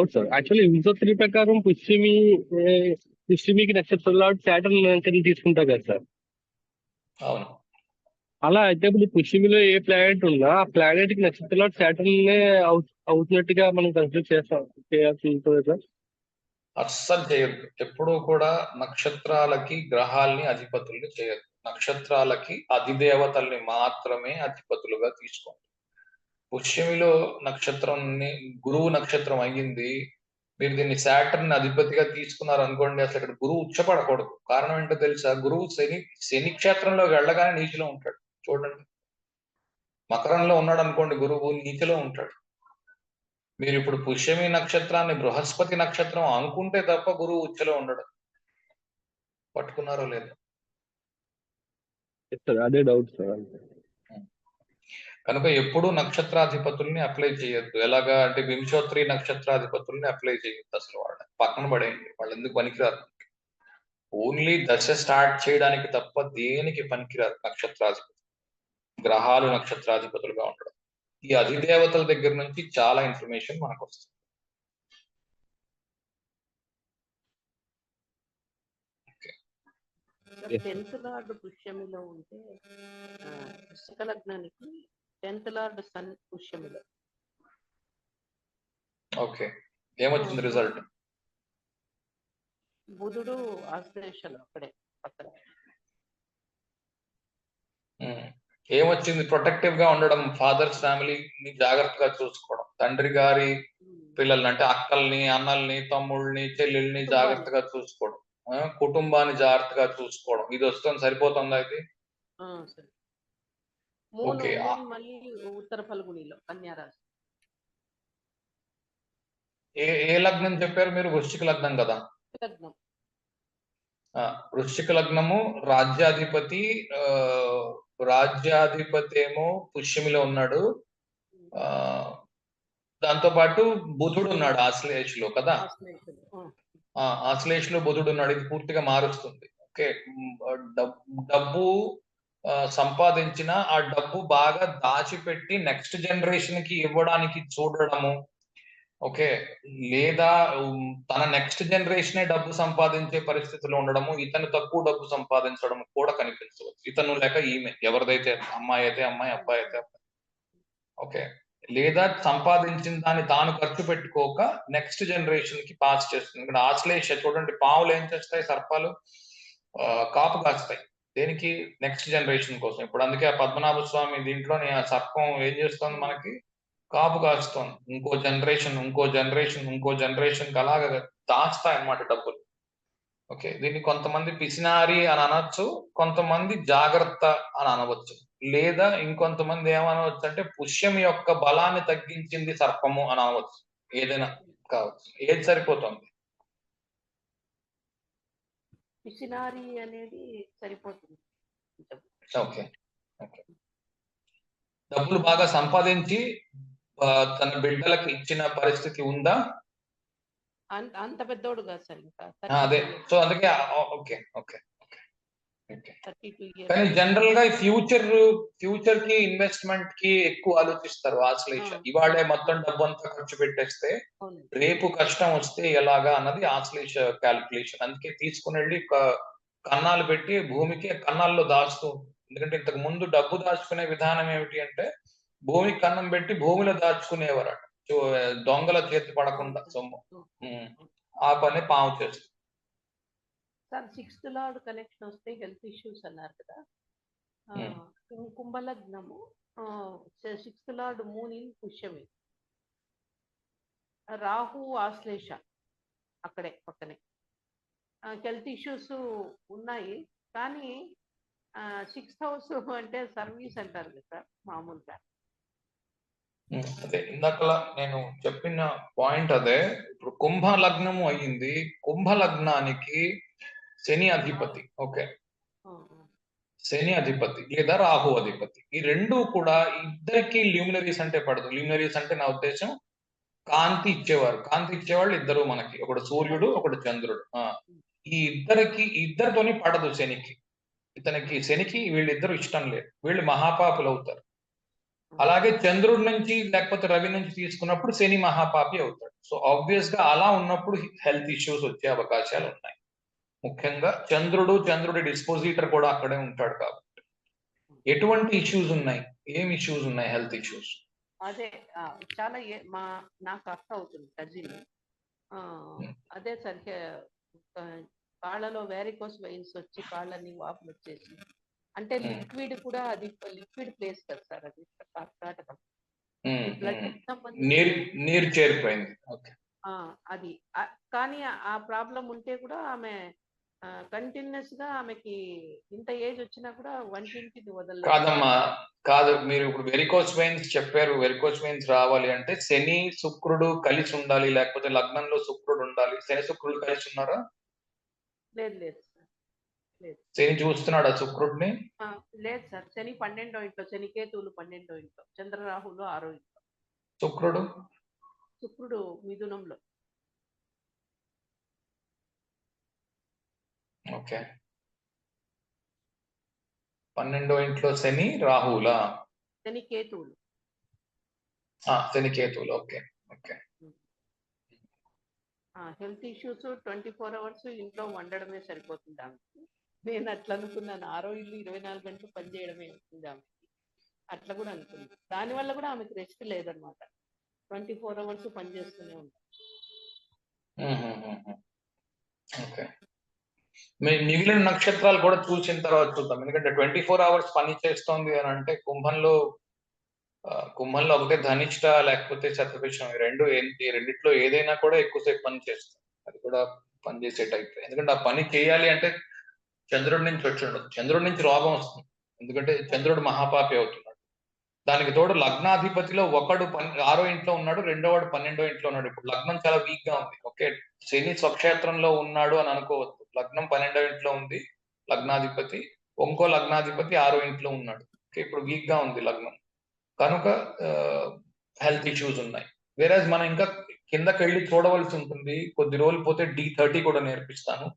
అవును sir. Actually యుగ ప్రకారం పుష్యమికి నక్షత్రంలో సాటర్న్ కింద తీసుకుంటారు కదా సార్. అవును. అలా అయితే ఇప్పుడు పుష్యమిలో ఏ ప్లానెట్ ఉన్నా ఆ ప్లానెట్ కి నక్షత్రంలో సాటర్న్ అవుతున్నట్టుగా మనం కన్సిడర్ చేయాల్సి ఉంటుంది సార్. అస్సలు చేయొద్దు. ఎప్పుడూ కూడా నక్షత్రాలకి గ్రహాల్ని అధిపతుల్ని చేయొద్దు. నక్షత్రాలకి అధిదేవతల్ని మాత్రమే అధిపతులుగా తీసుకోండి. పుష్యమిలో నక్షత్రంని గురువు నక్షత్రం అయ్యింది. మీరు దీన్ని సాటర్న్ అధిపతిగా తీసుకున్నారు అనుకోండి, అసలు ఇక్కడ గురువు ఉచ్చపడకూడదు. కారణం ఏంటో తెలుసా? గురువు శని క్షేత్రంలోకి వెళ్ళగానే నీచిలో ఉంటాడు. చూడండి, మకరంలో ఉన్నాడు అనుకోండి, గురువు నీతిలో ఉంటాడు. మీరు ఇప్పుడు పుష్యమి నక్షత్రాన్ని బృహస్పతి నక్షత్రం అనుకుంటే తప్ప గురువు ఉచ్చలో ఉండడు. పట్టుకున్నారో లేదు? అదే డౌట్ సార్. కనుక ఎప్పుడూ నక్షత్రాధిపతుల్ని అప్లై చేయొద్దు. ఎలాగా అంటే వింశోత్రి నక్షత్రాధిపతుల్ని అప్లై చేయొద్దు. అసలు వాళ్ళని పక్కన పడేయండి. వాళ్ళు ఎందుకు పనికిరారు. ఓన్లీ దశ స్టార్ట్ చేయడానికి తప్ప దేనికి పనికిరారు నక్షత్రాధిపతులు. గ్రహాలు నక్షత్రాధిపతులుగా ఉండడం. ఈ అధిదేవతల దగ్గర నుంచి చాలా ఇన్ఫర్మేషన్ మనకు వస్తుంది. టెన్త్ లార్డ్ పుష్యమిలో ఉంటే వృశ్చిక లగ్నానికి 10th లార్డ్ సన్ పుష్యమిలో. ఓకే, ఏమొచ్చింది రిజల్ట్? బుధుడు ఆశ్లేషలో అక్కడే పక్కన. ఏమొచ్చింది? ప్రొటెక్టివ్ గా ఉండడం, ఫాదర్స్ ఫ్యామిలీని జాగ్రత్తగా చూసుకోవడం, తండ్రి గారి పిల్లల్ని అంటే అక్కల్ని, అన్నల్ని, తమ్ముళ్ళని, చెల్లెల్ని జాగ్రత్తగా చూసుకోవడం, కుటుంబాన్ని జాగ్రత్తగా చూసుకోవడం. ఇది వస్తుంది. సరిపోతుందా ఇది? ఓకే. మళ్ళీ ఉత్తర ఫల్గుణిలో కన్యారాశి. ఏ లగ్నం చెప్పారు మీరు? వృశ్చిక లగ్నం కదా? లగ్నం. వృశ్చిక లగ్నము. రాజ్యాధిపతి ఏమో పుష్యమిలో ఉన్నాడు. దాంతో పాటు బుధుడు ఉన్నాడు ఆశ్లేషలో కదా. ఆశ్లేషలో బుధుడు ఉన్నాడు. ఇది పూర్తిగా మారుస్తుంది. ఓకే, డబ్బు సంపాదించిన ఆ డబ్బు బాగా దాచిపెట్టి నెక్స్ట్ జనరేషన్ కి ఇవ్వడానికి చూడడము. ఓకే, లేదా తన నెక్స్ట్ జనరేషనే డబ్బు సంపాదించే పరిస్థితిలో ఉండడము, ఇతను తక్కువ డబ్బు సంపాదించడం కూడా కనిపించవచ్చు. ఇతను లేక ఈమె, ఎవరిదైతే అమ్మాయి అయితే అమ్మాయి, అబ్బాయి అయితే అబ్బాయి. ఓకే, లేదా సంపాదించిన దాన్ని తాను ఖర్చు పెట్టుకోక నెక్స్ట్ జనరేషన్ కి పాస్ చేస్తుంది. ఇక్కడ ఆశ్లేష చూడండి, పావులు ఏం చేస్తాయి? సర్పాలు కాపు కాస్తాయి. దేనికి? నెక్స్ట్ జనరేషన్ కోసం. ఇప్పుడు అందుకే ఆ పద్మనాభ స్వామి దీంట్లోని ఆ సర్పం ఏం చేస్తుంది? మనకి కాపు కాస్తుంది. ఇంకో జనరేషన్ అలాగా దాస్తాయి అన్నమాట డబ్బులు. ఓకే, దీన్ని కొంతమంది పిసినారి అని అనొచ్చు, కొంతమంది జాగ్రత్త అని అనవచ్చు, లేదా ఇంకొంతమంది ఏమనవచ్చు అంటే పుష్యం యొక్క బలాన్ని తగ్గించింది సర్పము అని అనవచ్చు. ఏదైనా కావచ్చు. ఏది సరిపోతుంది? పిసినారి అనేది సరిపోతుంది. ఓకే, డబ్బులు బాగా సంపాదించి తన బిడ్డలకు ఇచ్చిన పరిస్థితి ఉందా? అంత పెద్దోడు కాదు సార్. ఇంకా అదే. సో అందుకే ఓకే ఓకే కానీ జనరల్ గా ఫ్యూచర్ కి ఇన్వెస్ట్మెంట్ కి ఎక్కువ ఆలోచిస్తారు ఆశ్లేష. ఇవాళే మొత్తం డబ్బు అంతా ఖర్చు పెట్టేస్తే రేపు కష్టం వస్తే ఎలాగా అన్నది ఆశ్లేష క్యాలిక్యులేషన్. అందుకే తీసుకుని వెళ్ళి కన్నాలు పెట్టి భూమికి కన్నాల్లో దాచుతూ. ఎందుకంటే ఇంతకు ముందు డబ్బు దాచుకునే విధానం ఏమిటి అంటే భూమికి కన్నం పెట్టి భూమిలో దాచుకునేవారట, దొంగల చేతి పడకుండా సొమ్ము. ఆ పని పాము చేస్తుంది. సార్ 6th లార్డ్ కనెక్షన్ వస్తే హెల్త్ ఇష్యూస్ అన్నారు కదా. కుంభలగ్నము 6th lord moon in Pushyami, Rahu Ashlesha అక్కడే పక్కనే. హెల్త్ ఇష్యూస్ ఉన్నాయి, కానీ 6th హౌస్ అంటే సర్వీస్ అంటారు కదా సార్ మామూలుగా. అదే ఇందాక నేను చెప్పిన పాయింట్ అదే. ఇప్పుడు కుంభ లగ్నము అయ్యింది. కుంభ లగ్నానికి శని అధిపతి. ఓకే, శని అధిపతి లేదా రాహు అధిపతి. ఈ రెండు కూడా ఇద్దరికి ల్యూమినరీస్ అంటే పడదు. ల్యూమినరీస్ అంటే నా ఉద్దేశం కాంతి ఇచ్చేవాళ్ళు ఇద్దరు మనకి, ఒకడు సూర్యుడు, ఒకడు చంద్రుడు. ఈ ఇద్దరితోని పడదు శనికి. శనికి వీళ్ళిద్దరు ఇష్టం లేదు. వీళ్ళు మహాపాపులు అవుతారు. అలాగే చంద్రుడి నుంచి లేకపోతే రవి నుంచి తీసుకున్నప్పుడు శని మహాపాపి అవుతాడు. సో ఆబ్వియస్ గా అలా ఉన్నప్పుడు హెల్త్ ఇష్యూస్ వచ్చే అవకాశాలు ఉన్నాయి. ముఖ్యంగా చంద్రుడి డిస్పోజిటర్ కూడా అక్కడే ఉంటాడు కాబట్టి. ఎటువంటి ఇష్యూస్ ఉన్నాయి? ఏం ఇష్యూస్ ఉన్నాయి? హెల్త్ ఇష్యూస్ అదే చాలా నాకు అక్క అవుతుంది కజిన్. అదే సరిగ్గా కాళ్ళలో వ్యారికోస్ వెయిన్స్ వచ్చి కాళ్ళని వాపులు వచ్చేసి, అంటే లిక్విడ్ కూడా, అది లిక్విడ్ ప్లేస్ కదా సార్ అది కర్కాటకం. బ్లడ్ నీరు చేరిపోయింది. అది కానీ ఆ ప్రాబ్లం ఉంటే కూడా ఆమె కంటిన్యూస్ గా ఆమెకి ఇంత ఏజ్ వచ్చినా కూడా వంటింటిని వదలలేదు. కాదమ్మా, కాదు, మీరు ఇప్పుడు వెరికోస్ వెయిన్స్ చెప్పారు. వెరికోస్ వెయిన్స్ రావాలి అంటే శని శుక్రుడు కలిసి ఉండాలి, లేకపోతే లగ్నంలో శుక్రుడు ఉండాలి. శని శుక్రుడు కలిసి ఉన్నారా? లేదు లేదు సార్, లేదు. శని చూస్తున్నాడా శుక్రుడిని? లేదు సార్, శని 12వ ఇంట్లో, శని కేతువులు 12వ ఇంట్లో, చంద్రరాహులు 6వ ఇంట్లో. శుక్రుడు మిథునంలో. ఓకే, 12వ ఇంట్లో శని రాహులా? శని కేతువులు. శని కేతువులు. Okay okay. Health issues 24 hours ఇంట్లో వండడమే సరిపోతుంది ఆమెకి. నేను అట్లా అనుకున్నాను, 6వ ఇల్లు 24 గంటలు పనిచేయడమే ఉంటుంది ఆమెకి, అట్లా కూడా అనుకున్నాను. దానివల్ల కూడా ఆమెకు రెస్ట్ లేదనమాట, 24 అవర్స్ పనిచేస్తూనే ఉంటాం. ఓకే, మిగిలిన నక్షత్రాలు కూడా చూసిన తర్వాత చూద్దాం. ఎందుకంటే 24 అవర్స్ పని చేస్తోంది అని అంటే కుంభంలో ఒకటే ధనిష్ట లేకపోతే శతభిషం, రెండిట్లో ఏదైనా కూడా ఎక్కువసేపు పని చేస్తుంది. అది కూడా పనిచేసే టైప్. ఎందుకంటే ఆ పని చేయాలి అంటే చంద్రుడి నుంచి వచ్చి చంద్రుడి నుంచి రోగం వస్తుంది. ఎందుకంటే చంద్రుడు మహాపాపి అవుతున్నాడు. దానికి తోడు లగ్నాధిపతిలో ఒకడు 6వ ఇంట్లో ఉన్నాడు, రెండోవాడు 12వ ఇంట్లో ఉన్నాడు. ఇప్పుడు లగ్నం చాలా వీక్ గా ఉంది. ఓకే, శని స్వక్షేత్రంలో ఉన్నాడు అని అనుకోవద్దు. లగ్నం 12వ ఇంట్లో ఉంది లగ్నాధిపతి, ఇంకో లగ్నాధిపతి 6వ ఇంట్లో ఉన్నాడు. ఓకే, ఇప్పుడు వీక్ గా ఉంది లగ్నం, కనుక హెల్త్ ఇష్యూస్ ఉన్నాయి. వేరేజ్ మనం ఇంకా కిందకి వెళ్ళి చూడవలసి ఉంటుంది. కొద్ది రోజులు పోతే D30 కూడా నేర్పిస్తాను.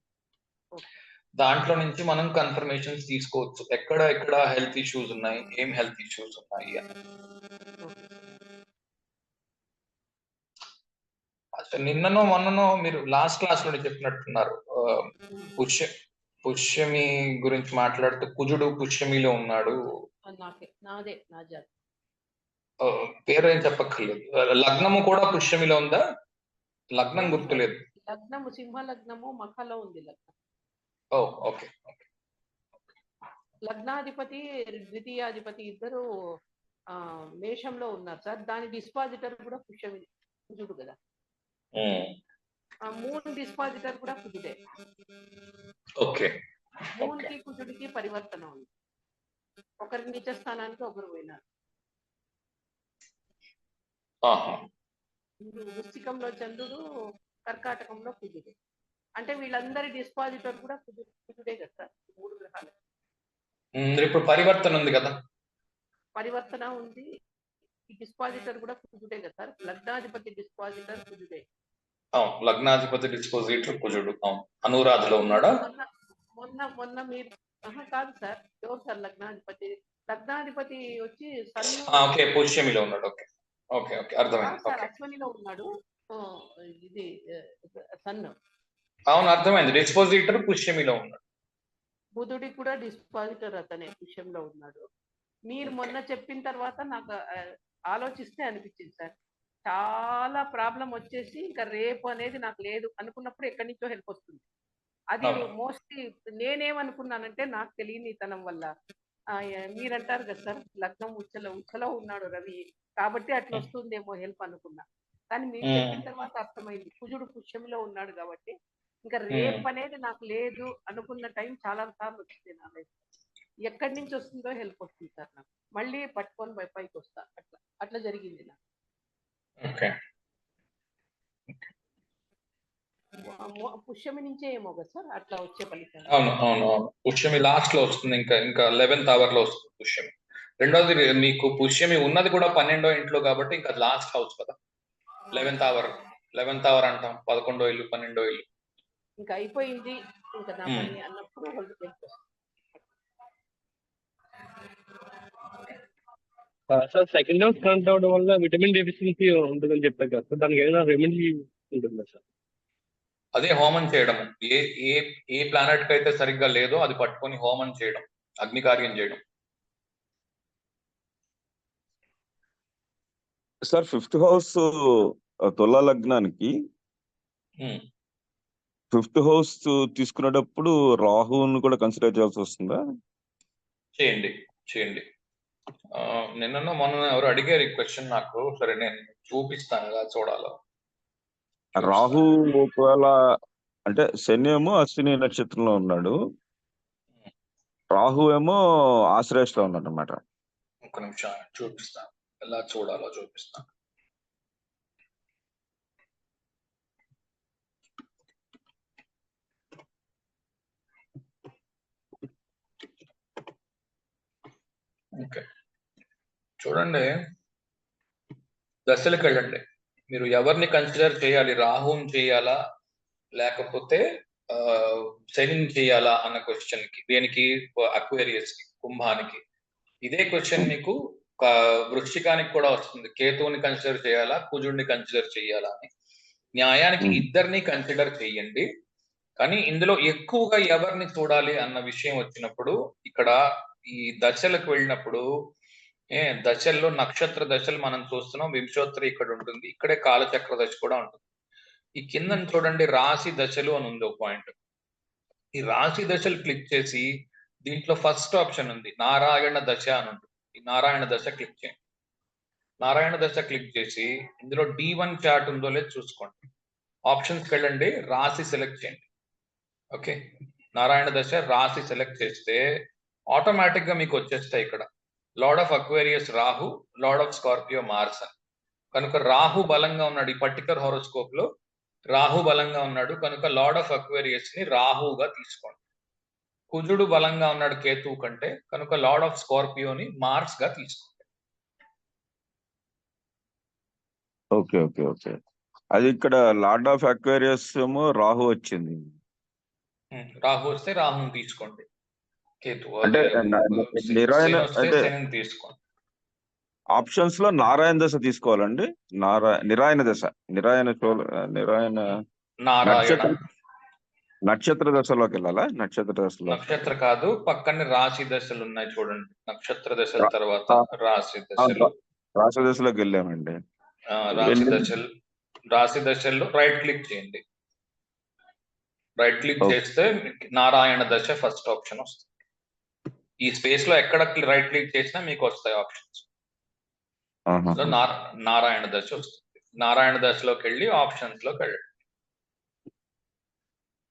దాంట్లో నుంచి మనం కన్ఫర్మేషన్స్ తీసుకోవచ్చు, ఎక్కడ హెల్త్ ఇష్యూస్ ఉన్నాయి, ఏం హెల్త్ ఇష్యూస్ ఉన్నాయి అని. అసలు నిన్ననో మొన్ననో మీరు లాస్ట్ క్లాస్ లో చెప్పినట్టున్నారు, పుష్యమి గురించి మాట్లాడుతూ కుజుడు పుష్యమిలో ఉన్నాడు. పేరు ఏం చెప్పక్కర్లేదు. లగ్నము కూడా పుష్యమిలో ఉందా? లగ్నం గుర్తులేదు. లగ్నము సింహ లగ్నము మఖలో ఉంది లగ్నం. ఓకే. లగ్నాధిపతి ద్వితీయాధిపతి ఇద్దరు మేషంలో ఉన్నారు సార్. దాని డిస్పాజిటర్ కూడా కుజుడు కదా. 3 డిస్పాజిటర్ కూడా కుజుడే. ఓకే, 3కి కుజుడికి పరివర్తన ఉంది. ఒకరి నీచ స్థానానికి ఒకరు పోయినారు. వృశ్చికంలో చంద్రుడు, కర్కాటకంలో కుజుడు. అంటే వీళ్ళందరి డిస్పాజిటర్ కూడా కుజుడే కదా సార్. 3 గ్రహాలు. ఇప్పుడు పరివర్తన ఉంది కదా. పరివర్తన ఉంది, ఈ డిస్పాజిటర్ కూడా కుజుడే కదా సార్. లగ్నాధిపతి డిస్పాజిటర్ కుజుడే. లగ్నాధిపతి డిస్పోజిటర్ కుజుడు. అనురాధలో ఉన్నాడా? మొన్న మీరు కాదు సార్, ఎవరు సార్ లగ్నాధిపతి వచ్చి ఓకే, పుష్యమిలో ఉన్నాడు. ఓకే అర్థమైంది. అశ్వనిలో ఉన్నాడు. ఇది సన్ను. అవును, అర్థమైంది. డిస్పోజిటర్ పుష్యమిలో ఉన్నాడు. బుధుడి కూడా డిస్పాజిటర్ అతనే పుష్యంలో ఉన్నాడు. మీరు మొన్న చెప్పిన తర్వాత నాకు ఆలోచిస్తే అనిపించింది సార్, చాలా ప్రాబ్లం వచ్చేసి ఇంకా రేపు అనేది నాకు లేదు అనుకున్నప్పుడు ఎక్కడి నుంచో హెల్ప్ వస్తుంది. అది మోస్ట్లీ నేనేమనుకున్నానంటే నాకు తెలియనితనం వల్ల, మీరంటారు కదా సార్ లగ్నం ఉచ్చలో ఉన్నాడు రవి, కాబట్టి అట్లా వస్తుందేమో హెల్ప్ అనుకున్నా. కానీ మీరు చెప్పిన తర్వాత అర్థమైంది, కుజుడు పుష్యంలో ఉన్నాడు కాబట్టి ఇంకా రేపు అనేది నాకు లేదు అనుకున్న టైం చాలా సార్లు వచ్చింది నా లైఫ్. ఎక్కడి నుంచి వస్తుందో హెల్ప్ వస్తుంది సార్ నాకు, మళ్ళీ పట్టుకొని పైకి వస్తా. అట్లా జరిగింది నాకు. పుష్యమి నుంచే ఏమో కదా సార్ అట్లా వచ్చే ఫలితం. అవును, పుష్యమి లాస్ట్ లో వస్తుంది. ఇంకా 11th అవర్ లో వస్తుంది పుష్యమి. రెండోది మీకు పుష్యమి ఉన్నది కూడా 12వ ఇంట్లో కాబట్టి ఇంకా లాస్ట్ హౌస్ కదా. 11th అవర్ అంటాం, 11వ ఇల్లు 12వ ఇల్లు. ఇంకా అయిపోయింది ఇంకా నా పని అన్నప్పుడు వాళ్ళు సార్ సెకండ్ హౌస్ కనెక్ట్ అవ్వడం వల్ల విటమిన్ డెఫిషియన్సీ ఉంటుందని చెప్పారు కదా సార్, దానికి ఏదైనా రెమెడీ ఉంటుందా సార్? అదే హోమం చేయడం. ఏ ఏ ఏ ప్లానెట్ కి అయితే సరిగ్గా లేదో అది పట్టుకొని హోమం చేయడం, అగ్నికార్యం చేయడం. సార్ 5th హౌస్ తులా లగ్నానికి ఉమ్, 5th హౌస్ తీసుకునేటప్పుడు రాహుని కూడా కన్సిడర్ చేయాల్సి వస్తుందా? చేయండి చేయండి. నిన్న మొన్న ఎవరు అడిగారు ఈ క్వశ్చన్ నాకు. సరే నేను చూపిస్తాను ఎలా చూడాలో. రాహు ఒకవేళ అంటే శని ఏమో అశ్విని నక్షత్రంలో ఉన్నాడు, రాహు ఏమో ఆశ్లేషలో ఉన్నాడు అనమాట. ఒక్క నిమిషం చూపిస్తాను, ఎలా చూడాలో చూపిస్తాను. ఓకే చూడండి, దశలకు వెళ్ళండి. మీరు ఎవరిని కన్సిడర్ చేయాలి, రాహుని చేయాలా లేకపోతే శనిని చేయాలా అన్న క్వశ్చన్ కి, దేనికి? అక్వేరియస్ కి, కుంభానికి. ఇదే క్వశ్చన్ మీకు వృశ్చికానికి కూడా వస్తుంది. కేతువుని కన్సిడర్ చేయాలా, కుజుడిని కన్సిడర్ చేయాలా అని. న్యాయానికి ఇద్దరిని కన్సిడర్ చేయండి, కానీ ఇందులో ఎక్కువగా ఎవరిని చూడాలి అన్న విషయం వచ్చినప్పుడు ఇక్కడ ఈ దశలకు వెళ్ళినప్పుడు దశల్లో నక్షత్ర దశలు మనం చూస్తున్నాం. వింశోత్తరి ఇక్కడ ఉంటుంది, ఇక్కడే కాలచక్ర దశ కూడా ఉంటుంది. ఈ కింద చూడండి రాశి దశలు అని ఉంది ఒక పాయింట్. ఈ రాశి దశలు క్లిక్ చేసి దీంట్లో ఫస్ట్ ఆప్షన్ ఉంది నారాయణ దశ అని ఉంటుంది. ఈ నారాయణ దశ క్లిక్ చేయండి. నారాయణ దశ క్లిక్ చేసి ఇందులో D1 చార్ట్ ఉందో లేదు చూసుకోండి. ఆప్షన్స్కి వెళ్ళండి, రాశి సెలెక్ట్ చేయండి. ఓకే, నారాయణ దశ రాశి సెలెక్ట్ చేస్తే ఆటోమేటిక్ గా మీకు వచ్చేస్తాయి ఇక్కడ lord of Aquarius Rahu, lord of Scorpio Mars అని. కనుక రాహు బలంగా ఉన్నాడు ఈ పర్టికులర్ హోరోస్కోప్ లో, రాహు బలంగా ఉన్నాడు కనుక లార్డ్ ఆఫ్ అక్వేరియస్ ని రాహుగా తీసుకోండి. కుజుడు బలంగా ఉన్నాడు కేతువు కంటే కనుక లార్డ్ ఆఫ్ స్కార్పియోని మార్స్ గా తీసుకోండి. ఓకే ఓకే ఓకే, అది ఇక్కడ లార్డ్ ఆఫ్ అక్వేరియస్ ఏమో రాహు వచ్చింది. రాహు వస్తే రాహుని తీసుకోండి, కేతు అంటే నిరాయణ వస్తే అంటే శనిని తీసుకోండి. ఆప్షన్స్ లో నారాయణ దశ తీసుకోవాలండి. నిరాయణ దశ, నిరాయణ నారాయణ నక్షత్ర దశలోకి వెళ్ళాలా? నక్షత్ర దశలో నక్షత్ర కాదు, పక్కనే రాశి దశలు ఉన్నాయి చూడండి. నక్షత్ర దశల తర్వాత రాశి దశలు. రాశి దశలోకి వెళ్ళామండి. రాశి దశల్లో రైట్ క్లిక్ చేయండి. రైట్ క్లిక్ చేస్తే నారాయణ దశ ఫస్ట్ ఆప్షన్ వస్తుంది. ఈ స్పేస్ లో ఎక్కడ రైట్ క్లిక్ చేసినా మీకు వస్తాయి ఆప్షన్స్. నారాయణ దశ వస్తుంది. నారాయణ దశలోకి వెళ్ళి ఆప్షన్స్ లోకి వెళ్ళండి.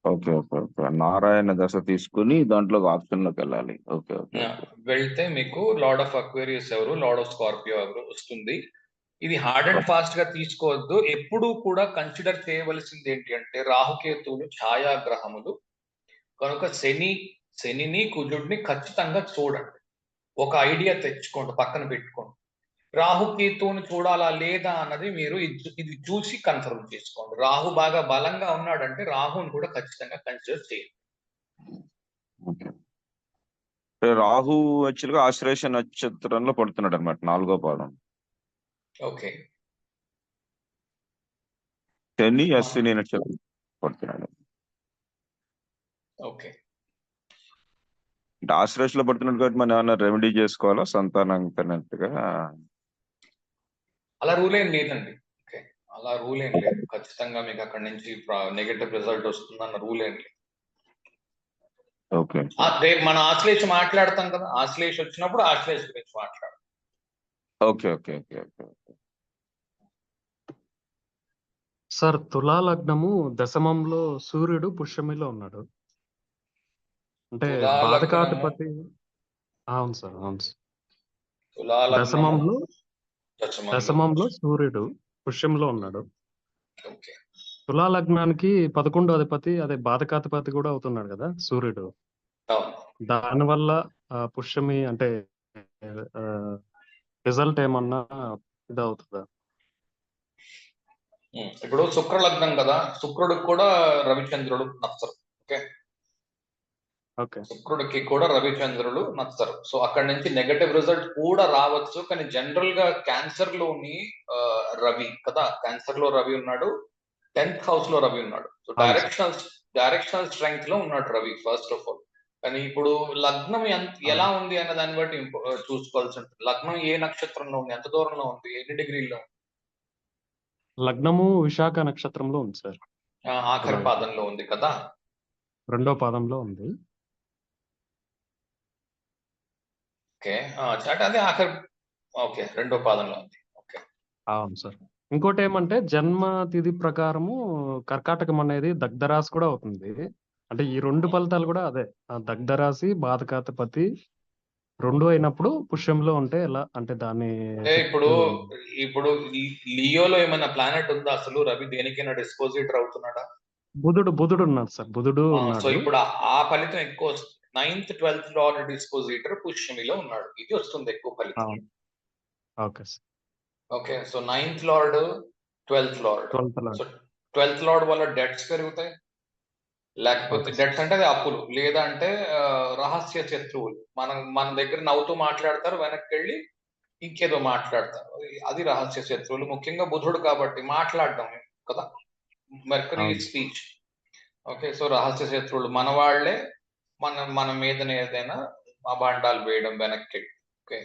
ఓకే ఓకే ఓకే, నారాయణ దశ తీసుకుని దాంట్లో ఆప్షన్ లోకి వెళ్ళాలి. ఓకే ఓకే, వెళ్తే మీకు లార్డ్ ఆఫ్ అక్వేరియస్ ఎవరు, లార్డ్ ఆఫ్ స్కార్పియో ఎవరు వస్తుంది. ఇది హార్డ్ అండ్ ఫాస్ట్ గా తీసుకోవద్దు. ఎప్పుడూ కూడా కన్సిడర్ చేయవలసింది ఏంటి అంటే రాహుకేతువులు ఛాయాగ్రహములు కనుక శనిని కుజుడిని ఖచ్చితంగా చూడండి. ఒక ఐడియా తెచ్చుకోండి, పక్కన పెట్టుకోండి. రాహుకేతువుని చూడాలా లేదా అన్నది మీరు ఇది చూసి కన్ఫర్మ్ చేసుకోండి. రాహు బాగా బలంగా ఉన్నాడంటే రాహుని కూడా ఖచ్చితంగా కన్సిడర్ చేయండి. రాహు యాక్చువల్గా ఆశ్లేష నక్షత్రంలో పడుతున్నాడు అనమాట, 4వ పాదం. ఓకే, శని అశ్విని నక్షత్రం పడుతున్నాడు. ఓకే, అంటే ఆశ్లేషలో పడుతున్నాడు కాబట్టి మనం ఏమైనా రెమెడీ చేసుకోవాలా సంతానం కలిగినట్టుగా? అలా రూల్ ఏం లేదండి. ఓకే, అలా రూల్ ఏం లేదు. ఖచ్చితంగా మీకు అక్కడి నుంచి నెగటివ్ రిజల్ట్ వస్తుందన్న రూల్ ఏం లేదు. ఓకే, రేపు మన ఆశ్లేష మాట్లాడతాం కదా, ఆశ్లేష వచ్చినప్పుడు ఆశ్లేష గురించి మాట్లాడతాం. Okay okay okay okay. Sir తులా లగ్నము దశమంలో సూర్యుడు పుష్యమిలో ఉన్నాడు, అంటే బాధకాధిపతి. అవును సార్, అవును సార్. దశమంలో సూర్యుడు పుష్యంలో ఉన్నాడు. తులా లగ్నానికి 11వ అధిపతి, అదే బాధకాధిపతి కూడా అవుతున్నాడు కదా సూర్యుడు. దానివల్ల పుష్యమి అంటే రిజల్ట్ ఏమన్నా ఇదవుతుందా? ఇప్పుడు శుక్ర లగ్నం కదా, శుక్రుడికి కూడా రవిచంద్రుడు నచ్చరు. Okay, okay. శుక్రుడికి కూడా రవిచంద్రులు నచ్చరు. సో అక్కడి నుంచి నెగటివ్ రిజల్ట్ కూడా రావచ్చు. కానీ జనరల్ గా క్యాన్సర్ లోని రవి కదా, క్యాన్సర్ లో రవి ఉన్నాడు, 10th హౌస్ లో రవి ఉన్నాడు. సో అవును సార్. డైరెక్షనల్ స్ట్రెంగ్త్ లో ఉన్నాడు రవి ఫస్ట్ ఆఫ్ ఆల్. కానీ ఇప్పుడు లగ్నం ఎలా అవును. ఉంది అన్న దాన్ని బట్టి చూసుకోవాల్సి ఉంటుంది. లగ్నం ఏ నక్షత్రంలో ఉంది, ఎంత దూరంలో ఉంది, ఎన్ని డిగ్రీల్లో ఉంది, లగ్నము విశాఖ నక్షత్రంలో ఉంది సార్. ఆఖరి తులాది పాదంలో ఉంది కదా. 2వ పాదంలో ఉంది. ఓకే, అంటే అదే ఆఖరి. ఓకే, 2వ పాదంలో ఉంది. ఓకే, అవును సార్. ఇంకోటేమంటే జన్మ తిథి ప్రకారము కర్కాటకం అనేది దగ్ధరాశి కూడా అవుతుంది. అంటే ఈ 2 ఫలితాలు కూడా అదే. దగ్ధరాశి, బాధకాధిపతి 2 అయినప్పుడు పుష్యంలో ఉంటే ఎలా అంటే దాని అంటే ఎఫెక్ట్ ఇప్పుడు లియోలో ఏమైనా ప్లానెట్ ఉందా అసలు? రవి దేనికైనా డిస్పోజిటర్ అవుతున్నాడా? బుధుడు ఉన్నాడు సార్. బుధుడు సో ఉన్నాడు. ఇప్పుడు ఆ ఫలితం ఎక్కువ వస్తుంది. 9th 12th లార్డ్ డిస్పోజిటర్ పుష్యమిలో ఉన్నాడు, ఇది వస్తుంది ఎక్కువ ఫలితం. అవును. Okay sir. Okay, so 9th lord 12th lord. 12th lord. So 12th lord వల్ల డెట్స్ పెరుగుతాయి, లేకపోతే ఓకే సార్. డెట్స్ అంటే అది అప్పులు, లేదా అంటే రహస్య శత్రువులు. మన దగ్గర నవ్వుతూ మాట్లాడతారు, వెనక్కి వెళ్ళి ఇంకేదో మాట్లాడతారు, అది రహస్య శత్రువులు. ముఖ్యంగా బుధుడు కాబట్టి మాట్లాడడం కదా, మెర్కరీ అవును. స్పీచ్. ఓకే, సో రహస్య శత్రువులు మన వాళ్ళే మన మీదనే ఏదైనా అభాండాలు వేయడం వెనక్కి. ఓకే,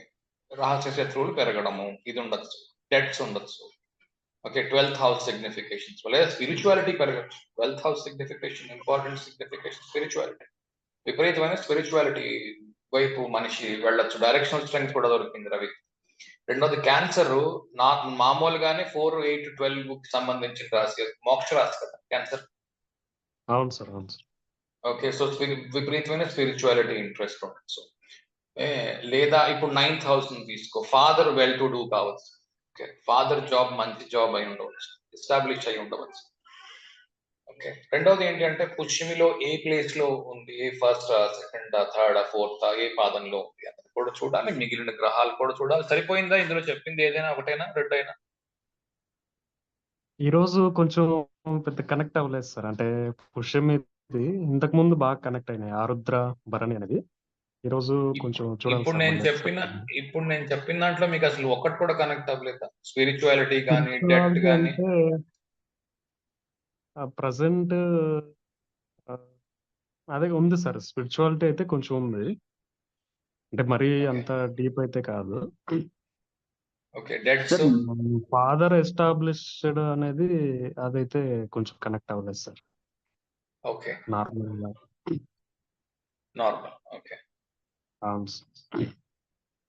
రహస్య శత్రువులు పెరగడము, ఇది ఉండొచ్చు, డెట్స్ ఉండొచ్చు. ఓకే, 12th హౌస్ సిగ్నిఫికేషన్స్ లేదా స్పిరిచువాలిటీ పెరగచ్చు. 12th house signification, important signification spirituality. విపరీతమైన స్పిరిచువాలిటీ వైపు మనిషి వెళ్ళొచ్చు. డైరెక్షనల్ స్ట్రెంగ్త్ కూడా దొరికింది రవి. రెండోది క్యాన్సర్ మామూలుగానే 4, 8, 12 కి సంబంధించిన రాశి, మోక్ష రాశి కదా క్యాన్సర్. అవును సార్. అవును సార్. ఓకే, సో విపరీతమైన స్పిరిచువాలిటీ ఇంట్రెస్ట్ ఉండొచ్చు. లేదా ఇప్పుడు 9th హౌస్ ని తీసుకో, ఫాదర్ వెల్ టు డూ కావచ్చు. ఓకే, ఫాదర్ జాబ్ మంచి జాబ్ అయి ఉండవచ్చు, ఎస్టాబ్లిష్ అయి ఉండవచ్చు. ఓకే, రెండోది ఏంటి అంటే పుష్యమిలో ఏ ప్లేస్ లో ఉంది, ఏ ఫస్ట్, సెకండ్, థర్డ్, ఫోర్త్, ఏ పాదంలో ఉంది అన్నది కూడా చూడాలి. మిగిలిన గ్రహాలు కూడా చూడాలి. సరిపోయిందా ఇందులో చెప్పింది? ఏదైనా ఒకటైనా, రెండైనా? ఈరోజు కొంచెం పెద్ద కనెక్ట్ అవ్వలేదు సార్. అంటే పుష్యం ఇది ఇంతకు ముందు బాగా కనెక్ట్ అయినాయి. ఆరుద్ర, భరణి అనేది. ఈరోజు కొంచెం చూడాలి ఇప్పుడు సార్ నేను మళ్ళీ చెప్పిన చెప్తాను. ఇప్పుడు నేను చెప్పిన దాంట్లో మీకు అసలు ఒక్కటి కూడా కనెక్ట్ అవ్వలేదా? స్పిరిచువాలిటీ కానీ, డెట్ స్పిరిచువాలిటీ కానీ? అంటే ప్రజెంట్ అదే ఉంది సార్. స్పిరిచువాలిటీ అయితే కొంచెం ఉంది. అంటే మరీ ఓకే, అంత డీప్ అయితే కాదు. Okay, that's sir father established అనేది అదైతే కొంచెం కనెక్ట్ అవ్వలేదు sir. Okay, normal. Normal. Okay, అవును సార్.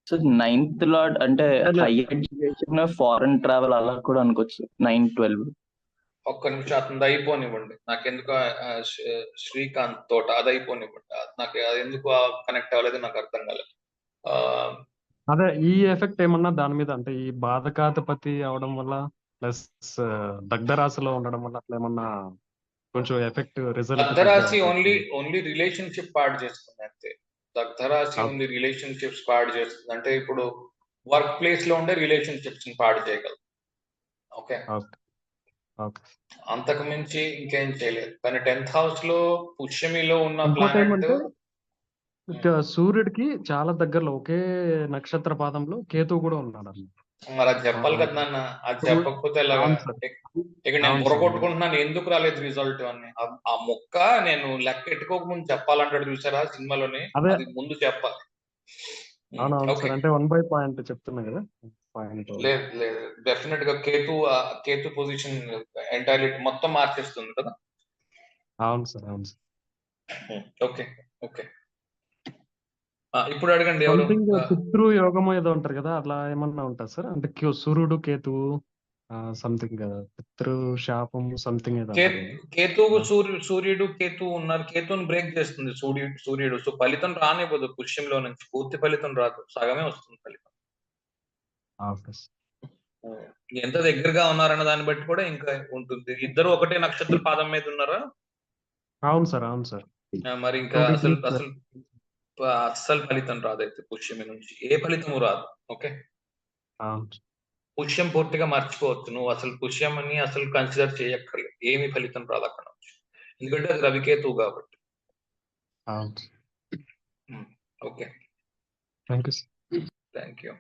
సార్ 9th లార్డ్ అంటే అదే. హైయర్ ఎడ్యుకేషన్, ఫారెన్ ట్రావెల్ అలా కూడా అనుకోవచ్చు. 9, 12. ఒక్క నిమిషం అతను అయిపోనివ్వండి. నాకెందుకు శ్రీకాంత్ తోట అది అయిపోనివ్వండి. నాకు అది ఎందుకు కనెక్ట్ అవ్వలేదు నాకు అర్థం కాలేదు. ఆ, అదే ఈ ఎఫెక్ట్ ఏమన్నా దాని మీద అంటే ఈ బాధకాధిపతి అవడం వల్ల ప్లస్ దగ్ధరాశిలో ఉండడం వల్ల అట్లా ఏమన్నా కొంచెం ఎఫెక్ట్ రిజల్ట్ తగ్గే దగ్ధరాశి అవకాశం ఓన్లీ రిలేషన్షిప్ పాడు చేస్తుంది అంతే. దగ్ధరాశి ఉంది. ఓన్లీ రిలేషన్షిప్స్ పాడు చేస్తుంది. అంటే ఇప్పుడు వర్క్ ప్లేస్ లో ఉండే రిలేషన్షిప్స్ ని పాడు చేయగలదు. Okay, okay. ఓకే. అంతకు మించి ఇంకేం చేయలేదు. కానీ 10th హౌస్ లో పుష్యమిలో ఉన్న ఇంకోటి ప్లానెట్. ఏమంటే సూర్యుడికి చాలా దగ్గరలో ఒకే నక్షత్ర పాదంలో కేతువు కూడా ఉన్నాడు అన్నమాట. మరి అది చెప్పాలి కదా నాన్న, అది చెప్పకపోతే ఎలాగా? అవును సార్. ఇక నేను అవును బుర్ర సార్. కొట్టుకుంటున్నాను ఎందుకు రాలేదు రిజల్ట్ అని. ఆ మొక్క నేను లెక్క ఎట్టుకోక ముందు చెప్పాలంటాడు చూసారా సినిమాలోని, అదే. అది ముందు చెప్పాలి. అవునవును ఓకే, సార్. అంటే 1 బై పాయింట్ చెప్తున్నా కదా. పాయింట్. లేదు లేదు, డెఫినెట్ గా కేతు పొజిషన్ ఎంటైర్లీ మొత్తం మార్చేస్తుంది కదా. అవును సార్. అవును సార్. ఓకే, ఓకే, ఇప్పుడు అడగండి ఎవరు. సంథింగ్ పితృ యోగమో ఏదో అంటారు కదా, అట్లా ఏమన్నా ఉంటుంది సార్? అంటే సూర్యుడు కేతువు సంథింగ్ పితృ శాపం సంథింగ్ ఏదో అంటారు కదా. కేతువు సూర్యుడు కేతువు ఉన్నారు. కేతువుని బ్రేక్ చేస్తుంది సూర్యుడు. సో ఫలితం రానివ్వదు పుష్యంలో నుంచి, పూర్తి ఫలితం రాదు, సగమే వస్తుంది ఫలితం. Okay sir. ఎంత దగ్గరగా ఉన్నారన్న దాన్ని బట్టి కూడా ఇంకా ఉంటుంది. ఇద్దరు ఒకటే నక్షత్ర పాదం మీద ఉన్నారా? అవును సార్. అవును సార్. మరి ఇంకా 2 అసలు degrees అసలు అస్సలు ఫలితం రాదైతే పుష్యమి నుంచి, ఏ ఫలితము రాదు. ఓకే, అవును. పుష్యం పూర్తిగా మర్చిపోవచ్చు. నువ్వు అసలు పుష్యం అని అసలు కన్సిడర్ చేయక్కర్లేదు, ఏమి ఫలితం రాదు అక్కడ నుంచి. ఎందుకంటే అది రవికేతువు కాబట్టి. అవును. Okay, thank you. Thank you.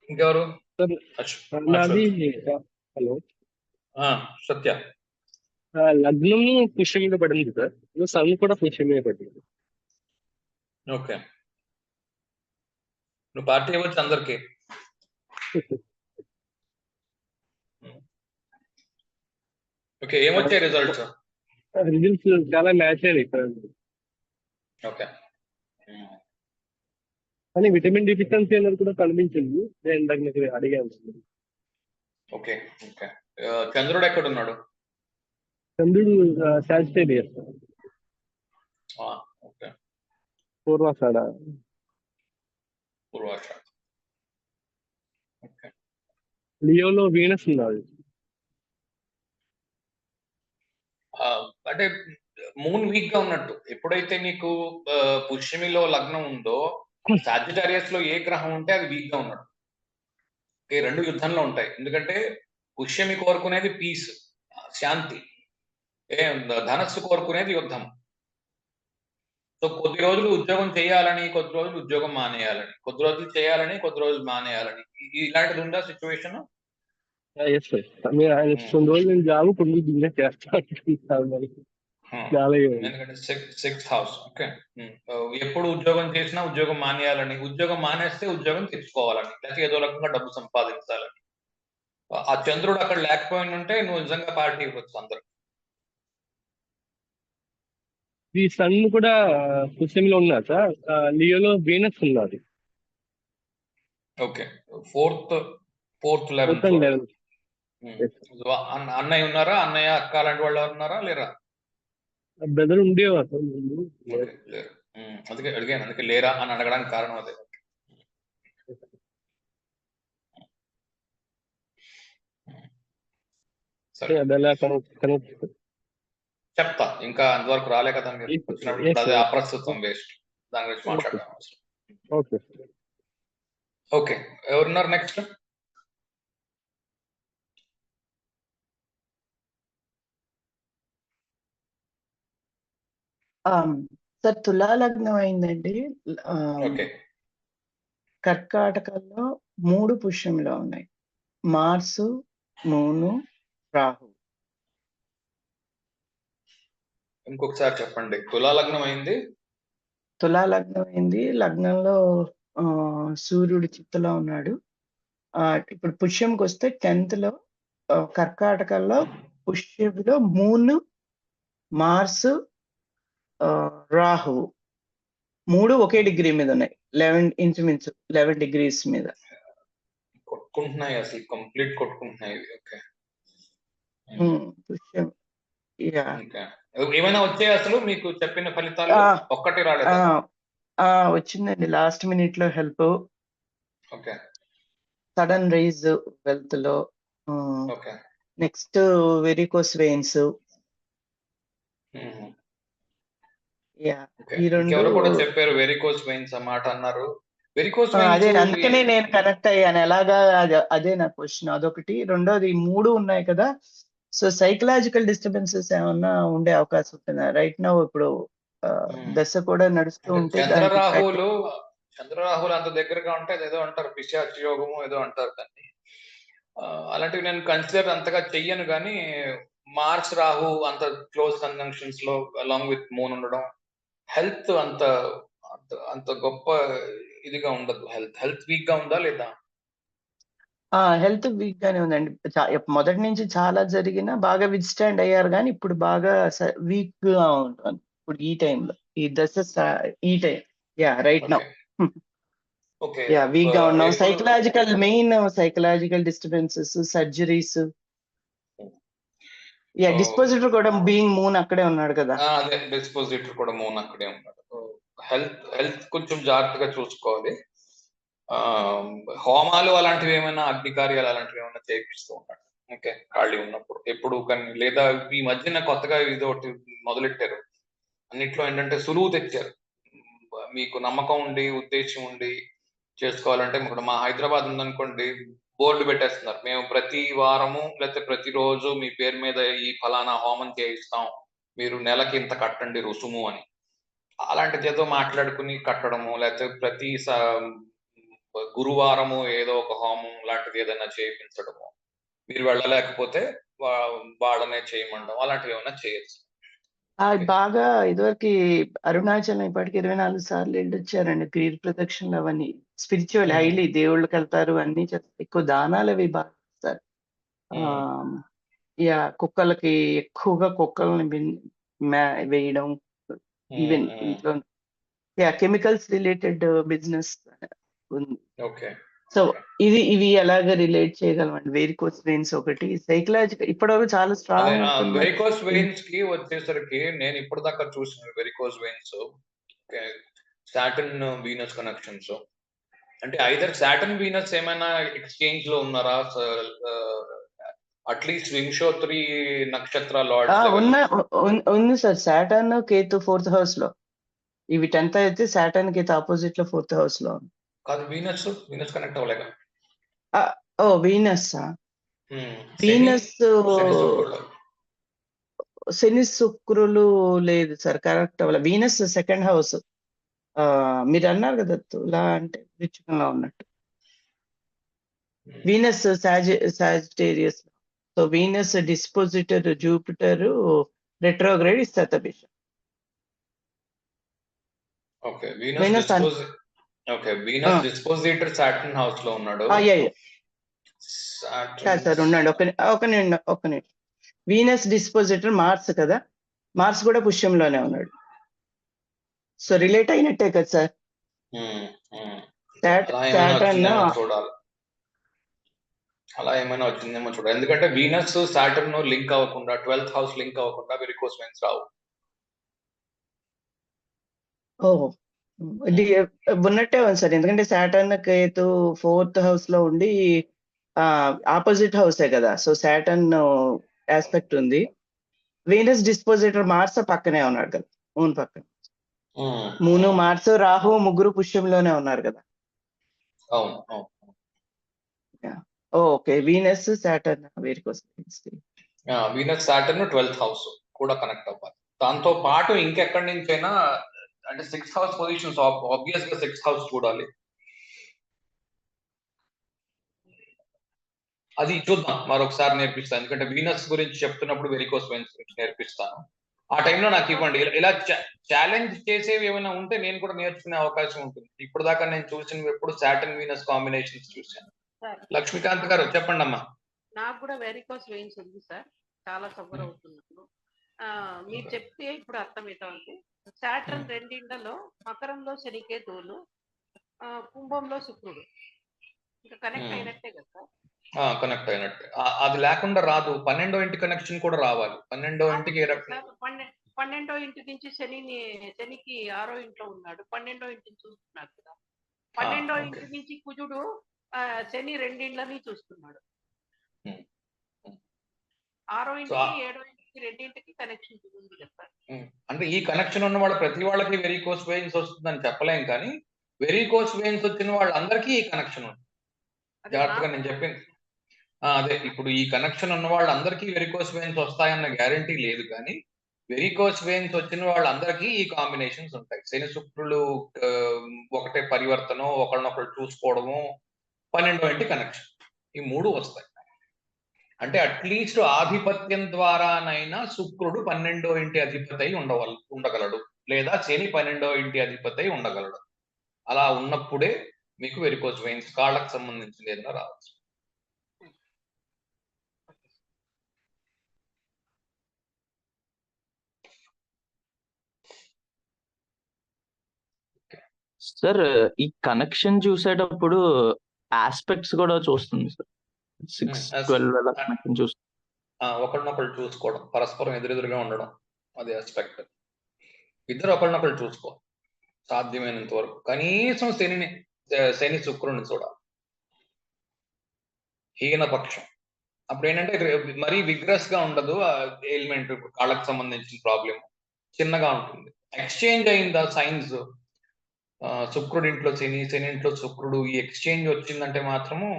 ఇంకెవరు? సార్ నాది హలో సత్య. లగ్నం పుష్యం మీద పడింది సార్, సన్ కూడా పుష్యం మీద పడింది. ఓకే, నువ్వు పార్టీ ఇవ్వచ్చు అందరికి. ఓకే, ఏమొచ్చాయి రిజల్ట్స్? రిజల్ట్స్ చాలా మ్యాచ్ అయ్యాయి సార్. ఓకే, కానీ విటమిన్ డిఫిషియన్సీ అనేది కూడా కనిపించింది, నేను ఇందాక మీకు అడిగాను. Okay, okay. చంద్రుడు ఎక్కడ ఉన్నాడు? చంద్రుడు Sagittarius, okay, Purvashada. Purvashada. Okay, లియోలో వీనస్ ఉన్నాడు. అంటే మూన్ వీక్ గా ఉన్నట్టు. ఎప్పుడైతే నీకు పుష్యమిలో లగ్నం ఉందో, సాజిటేరియస్ లో ఏ గ్రహం ఉంటే అది వీక్ గా ఉన్నట్టు. ఓకే, రెండు యుద్ధంలో ఉంటాయి. ఎందుకంటే పుష్యమి కోరుకునేది పీస్, శాంతి. ధనస్సు కోరుకునేది యుద్ధం. సో కొద్ది రోజులు ఉద్యోగం చేయాలని, కొద్ది రోజులు ఉద్యోగం మానేయాలని, కొద్ది రోజులు చేయాలని, కొద్ది రోజులు మానేయాలని, ఇలాంటిది ఉందా సిచ్యువేషన్? ఎస్ సార్, ఆయన కొన్ని రోజులు నేను జాబ్, కొన్ని బిజినెస్ చేస్తాను మరి. ఎందుకంటే 6th హౌస్. ఓకే, ఎప్పుడు ఉద్యోగం చేసినా ఉద్యోగం మానేయాలని, ఉద్యోగం మానేస్తే ఉద్యోగం తెచ్చుకోవాలని, లేకపోతే ఏదో రకంగా డబ్బు సంపాదించాలని. ఆ చంద్రుడు అక్కడ లేకపోయిన ఉంటే నువ్వు నిజంగా పార్టీ ఇవ్వచ్చు అందరు. ఈ సన్ కూడా పుష్యంలో ఉన్నారు సార్, లియోలో వీనస్ ఉన్నది. Okay, fourth 11th. అన్నయ్య ఉన్నారా? అన్నయ్య అక్క లాంటి వాళ్ళు ఉన్నారా లేరా? బ్రదర్ ఉండేవారు సార్ ముందు. లేరు. అందుకే అడిగాను, అందుకే లేరా అని అడగడానికి కారణం అదే. సరే, చెప్తా. ఇంకా అంతవరకు రాలే కదా మీరు, వచ్చినప్పుడు అదే అప్రస్తుతం, వేస్ట్. దాని గురించి మాట్లాడదాం. ఓకే, ఎవరున్నారు నెక్స్ట్? సార్ తులా లగ్నం అయిందండి. ఓకే, కర్కాటకంలో 3 పుష్యంలో ఉన్నాయి, మార్సు, మూను, రాహు. ఇంకొకసారి చెప్పండి. తులా లగ్నం అయింది. తులా లగ్నం అయింది, లగ్నంలో సూర్యుడు చిత్తులో ఉన్నాడు. ఇప్పుడు పుష్యంకి వస్తే 10th లో కర్కాటకంలో పుష్యంలో మూన్, మార్స్, రాహు 3 ఒకే డిగ్రీ మీద ఉన్నాయి. 11 degrees మీద కొట్టుకుంటున్నాయి, అసలు కంప్లీట్ కొట్టుకుంటున్నాయి. ఓకే, పుష్యం. ఏమైనా వచ్చాయి అసలు మీకు చెప్పిన ఫలితాలు? ఒక్కటి రాలేదు. వచ్చిందండి లాస్ట్ మినిట్ లో help. Okay, sudden rise wealth లో. Okay, next varicose veins. ఈ రెండు కూడా చెప్పారు. వెరికోస్ వెయిన్స్ అన్నమాట అన్నారు. వెరికోస్ అదే, అందుకనే నేను కనెక్ట్ అయ్యాను. ఎలాగా అదే నా క్వశ్చన్. అదొకటి. రెండోది 3 ఉన్నాయి కదా, సో సైకలాజికల్ డిస్టర్బెన్సెస్ ఏమన్నా ఉండే అవకాశం ఉంటుందా రైట్ నౌ? ఇప్పుడు దశ కూడా నడుస్తూ ఉంటే చంద్రరాహులు అంత దగ్గరగా ఉంటే ఏదో అంటారు, పిశాచ యోగము ఏదో అంటారు దాన్ని. అలాంటివి నేను కన్సిడర్ అంతగా చెయ్యను, కానీ మార్స్ రాహు అంత క్లోజ్ కంజంక్షన్స్ లో అలాంగ్ విత్ మూన్ ఉండడం, హెల్త్ అంత గొప్ప ఇదిగా ఉండదు. హెల్త్ వీక్ గా ఉందా లేదా? హెల్త్ వీక్ గానే ఉందండి. మొదటి నుంచి చాలా జరిగినా బాగా విత్స్టాండ్ అయ్యారు, కానీ ఇప్పుడు బాగా వీక్ గా ఉంటుంది. ఇప్పుడు ఈ టైంలో, ఈ దశ ఈ టైం రైట్ నౌ వీక్ గా ఉన్నాం. Psychological disturbances, surgeries. డిస్పోజిటర్ కూడా బీయింగ్ మూన్ అక్కడే ఉన్నాడు కదా. అదే, డిస్పోజిటర్ కూడా మూన్ అక్కడే ఉన్నాడు. హెల్త్ కొంచెం జాగ్రత్తగా చూసుకోవాలి. హోమాలు అలాంటివి ఏమైనా, అగ్ని కార్యాలు అలాంటివి ఏమైనా చేపిస్తూ ఉంటాడు. ఓకే, ఖాళీ ఉన్నప్పుడు ఎప్పుడు. కానీ లేదా ఈ మధ్యన కొత్తగా ఇది ఒకటి మొదలెట్టారు, అన్నిట్లో ఏంటంటే సులువు తెచ్చారు. మీకు నమ్మకం ఉండి, ఉద్దేశం ఉండి చేసుకోవాలంటే, ఇప్పుడు మా హైదరాబాద్ ఉందనుకోండి, బోర్డు పెట్టేస్తున్నారు, మేము ప్రతి వారము లేకపోతే ప్రతిరోజు మీ పేరు మీద ఈ ఫలానా హోమం చేయిస్తాం మీరు నెలకి ఇంత కట్టండి రుసుము అని. అలాంటిది ఏదో మాట్లాడుకుని కట్టడము, లేకపోతే ప్రతి గురువారము ఏదో ఒక హోమం లాంటిది ఏదైనా చేయించడము, మీరు వెళ్ళలేకపోతే వాళ్ళనే చేయమంటాం, అలాంటివి ఏమైనా చేయొచ్చు. బాగా ఇదివరకు అరుణాచలం ఇప్పటికి 24 సార్లు వెళ్ళొచ్చారండి. గిరి ప్రదక్షిణలు అవన్నీ స్పిరిచువల్ హైలీ దేవుళ్ళకి వెళ్తారు, అన్ని ఎక్కువ దానాలు అవి బాగా చేస్తారు. కుక్కలకి ఎక్కువగా కుక్కల్ని వేయడం, ఈవెన్ ఇంట్లో కెమికల్స్ రిలేటెడ్ బిజినెస్ ఉంది. సో ఇవి ఎలాగ రిలేట్ చేయగలమండి? వేరికోస్ వెయిన్స్ ఒకటి, సైకలాజికల్ ఇప్పటివరకు చాలా స్ట్రాంగ్. వెరికోస్ వెయిన్స్ కి వచ్చేసరికి నేను ఇప్పటిదాకా చూసిన varicose veins Saturn Venus connections, అంటే ఐదర్ సాటర్న్ వీనస్ ఏమైనా ఎక్స్చేంజ్ లో ఉన్నారా, అట్లీస్ట్ వింశోత్రి నక్షత్ర ఉంది sir. Saturn Ketu 4th house లో, ఇవి 10th అయితే సాటర్న్ కేతు ఆపోజిట్ లో 4th హౌస్ లో ఉంది. కాదు, వీనస్ కనెక్ట్ అవ్వలేక. వీనస్ శని శుక్రులు లేదు సార్, కరెక్ట్ అవ్వలే. Venus 2nd house. మీరు అన్నారు కదా తులా అంటే వృచ్చికంలో ఉన్నట్టు. Venus Sagittarius. So Venus dispositor Jupiter retrograde ఇస్తబిష. వీనస్ డిస్పోజిటర్ సాటర్న్ హౌస్ లో ఉన్నాడు. సార్ ఉన్నాడు, ఒక నిమిషం. వీనస్ డిస్పోజిటర్ మార్స్ కదా, మార్స్ కూడా పుష్యంలోనే ఉన్నాడు. సో రిలేట్ అయినట్టే కదా సార్. చూడాలి అలా ఏమైనా వచ్చిందేమో చూడాలి. ఎందుకంటే వీనస్ సాటర్న్ లింక్ అవ్వకుండా, 12th హౌస్ లింక్ అవ్వకుండా వెరికోస్ వెయిన్స్ రావు. ఇది ఉన్నట్టే ఉంది సార్, ఎందుకంటే సాటర్న్ కేతు 4th హౌస్ లో ఉండి ఆపోజిట్ హౌసే కదా. సో సాటర్న్ ఆస్పెక్ట్ ఉంది. వీనస్ డిస్పోజిటర్ మార్స్ పక్కనే ఉన్నాడు కదా, మూన్ పక్కన. మూను మార్స్ రాహు ముగ్గురు పుష్యంలోనే ఉన్నారు కదా. Okay, Venus Saturn varicose veins. Venus Saturn 12th house కూడా కనెక్ట్ అవ్వాలి. దాంతో పాటు ఇంకెక్కడి నుంచైనా, అంటే 6th హౌస్ పొజిషన్స్ ఆబ్వియస్ గా 6th హౌస్ చూడాలి. అది చూద్దాం, మరొకసారి నేర్పిస్తాను. ఎందుకంటే వీనస్ గురించి చెప్తున్నప్పుడు వెరికోస్ వెయిన్స్ గురించి నేర్పిస్తాను. ఆ టైంలో నాకు ఇవ్వండి. ఇలా ఛాలెంజ్ చేసేవి ఏమైనా ఉంటే నేను కూడా నేర్చుకునే అవకాశం ఉంటుంది. ఇప్పుడు దాకా నేను చూసినవి ఎప్పుడు సాటర్న్ వీనస్ కాంబినేషన్స్ చూసాను. లక్ష్మీకాంత్ గారు చెప్పండి అమ్మా. నాకు కూడా వెరికోస్ వెయిన్స్ ఉంది సార్, చాలా సఫర్ అవుతున్నాను. మీరు చెప్తే ఇప్పుడు అర్థమవుతుంది. సాటర్న్ రెండింటిలో, మకరంలో శనికేతువులు, కుంభంలో శుక్రుడు, ఇంకా కనెక్ట్ అయినట్టే కదా సార్. కనెక్ట్ అయినట్టే. అది లేకుండా రాదు. 12వ ఇంటి కనెక్షన్ కూడా రావాలి. 12వ ఇంటికి 12వ ఇంటి నుంచి శనికి 6వ ఇంట్లో ఉన్నాడు, 12వ ఇంటిని చూస్తున్నాడు కదా. 12వ ఇంటి నుంచి కుజుడు శని రెండింటిని చూస్తున్నాడు. 6వ ఇంటికి 7వ ఇంటికి రెండింటికి కనెక్షన్ ఉంది కదా. అంటే ఈ కనెక్షన్ ఉన్న వాళ్ళు ప్రతి వాళ్ళకి వెరికోస్ వెయిన్స్ వస్తుందని చెప్పలేం, కానీ వెరికోస్ వెయిన్స్ వచ్చిన వాళ్ళందరికీ ఈ కనెక్షన్ ఉంది. జాగ్రత్తగా నేను చెప్పింది అదే. ఇప్పుడు ఈ కనెక్షన్ ఉన్న వాళ్ళందరికీ వెరికోస్ వెయిన్స్ వస్తాయన్న గ్యారంటీ లేదు, కానీ వెరికోస్ వెయిన్స్ వచ్చిన వాళ్ళందరికీ ఈ కాంబినేషన్స్ ఉంటాయి. శని శుక్రులు ఒకటే పరివర్తనం, ఒకళ్ళనొకళ్ళు చూసుకోవడము, 12వ ఇంటి కనెక్షన్, ఈ 3 వస్తాయి. అంటే అట్లీస్ట్ ఆధిపత్యం ద్వారానైనా శుక్రుడు 12వ ఇంటి అధిపతి ఉండగలడు, లేదా శని 12వ ఇంటి అధిపతి ఉండగలడు. అలా ఉన్నప్పుడే మీకు వెరికోస్ వెయిన్స్, కాళ్ళకు సంబంధించిన ఏదైనా రావచ్చు. సార్ ఈ కనెక్షన్ చూసేటప్పుడు ఆస్పెక్ట్స్ కూడా చూస్తుంది సార్. 6-12 కనెక్షన్ చూస్తుంది. ఒకళ్ళనొకళ్ళు చూసుకోవడం, పరస్పరం ఎదురెదురుగా ఉండడం, అది ఆస్పెక్ట్. ఇద్దరు ఒకళ్ళనొకళ్ళు చూసుకో సాధ్యమైనంత వరకు. కనీసం శని శుక్రుని చూడాలి, హీనపక్షం. అప్పుడు ఏంటంటే మరీ విగ్రస్ గా ఉండదు ఎలిమెంట్. కాళ్ళకు సంబంధించిన ప్రాబ్లం చిన్నగా ఉంటుంది. ఎక్స్చేంజ్ అయిందా సైన్స్, శుక్రుడి ఇంట్లో శని, శని ఇంట్లో శుక్రుడు, ఈ ఎక్స్చేంజ్ వచ్చిందంటే మాత్రము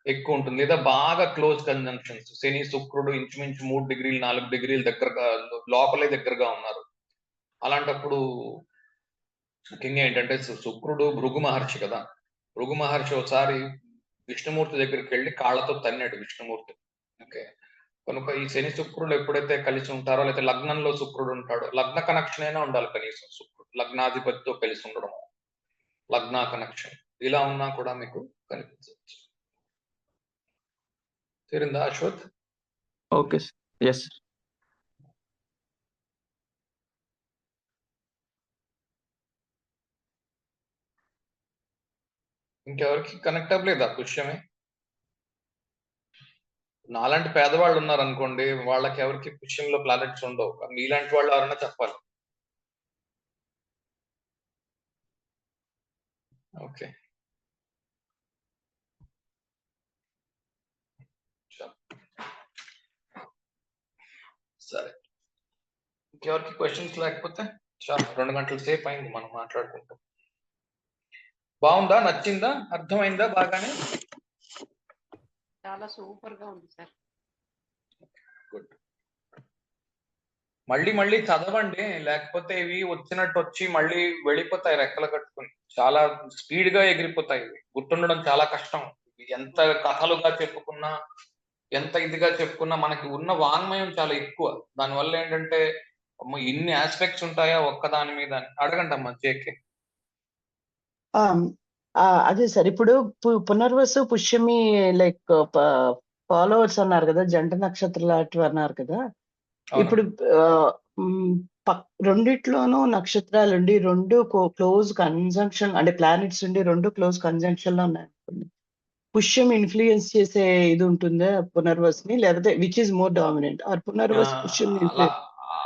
ఎక్కువ ఉంటుంది, లేదా బాగా క్లోజ్ కంజంక్షన్స్, శని శుక్రుడు ఇంచుమించు 3 డిగ్రీలు 4 డిగ్రీలు దగ్గరగా లోపలే దగ్గరగా ఉన్నారు. అలాంటప్పుడు ముఖ్యంగా ఏంటంటే శుక్రుడు భృగు మహర్షి కదా, భృగు మహర్షి ఒకసారి విష్ణుమూర్తి దగ్గరికి వెళ్ళి కాళ్ళతో తన్నాడు విష్ణుమూర్తి. ఓకే, కనుక ఈ శని శుక్రుడు ఎప్పుడైతే కలిసి ఉంటారో, లేకపోతే లగ్నంలో శుక్రుడు ఉంటాడో, లగ్న కనెక్షన్ అయినా ఉండాలి కనీసం, శుక్రుడు లగ్నాధిపతితో కలిసి ఉండడం, లగ్న కనెక్షన్ ఇలా ఉన్నా కూడా మీకు కనిపించవచ్చు. తీరిందా అశ్వత్? Okay sir. ఎస్. ఇంకెవరికి కనెక్ట్ అవ్వలేదా పుష్యమే? నాలాంటి పేదవాళ్ళు ఉన్నారు అనుకోండి, వాళ్ళకి ఎవరికి పుష్యంలో ప్లానెట్స్ ఉండవు, మీలాంటి వాళ్ళు ఎవరైనా చెప్పాలి. ఓకే, సరే. ఇంకెవరికి క్వశ్చన్స్ లేకపోతే చాలా 2 గంటల సేపు అయింది మనం మాట్లాడుకుంటాం. బాగుందా? నచ్చిందా? అర్థమైందా బాగానే? చాలా సూపర్ గా ఉంది సార్. గుడ్. మళ్ళీ మళ్ళీ చదవండి, లేకపోతే ఇవి వచ్చినట్టు వచ్చి మళ్ళీ వెళ్ళిపోతాయి రెక్కలు కట్టుకుని, చాలా స్పీడ్ గా ఎగిరిపోతాయి. ఇవి గుర్తుండడం చాలా కష్టం. ఎంత కథలుగా చెప్పుకున్నా, ఎంత ఇదిగా చెప్పుకున్నా, మనకి ఉన్న వాంగ్మయం చాలా ఎక్కువ. దానివల్ల ఏంటంటే అమ్మో ఇన్ని ఆస్పెక్ట్స్ ఉంటాయా ఒక్కదాని మీద అని. అడగండి అమ్మా జేకే. అదే సార్, ఇప్పుడు పునర్వసు పుష్యమి లైక్ ఫాలోవర్స్ అన్నారు కదా, జంట నక్షత్రాలు లాంటివి అన్నారు కదా. ఇప్పుడు రెండిట్లోనూ నక్షత్రాలు ఉండి, రెండు క్లోజ్ కంజంక్షన్ అంటే ప్లానెట్స్ ఉండి, రెండు క్లోజ్ కంజంక్షన్ లో ఉన్నాయి అనుకోండి, పుష్యం ఇన్ఫ్లుయెన్స్ చేసే ఇది ఉంటుందా పునర్వస్ ని, లేకపోతే which is more dominant, or Punarvas Pushyam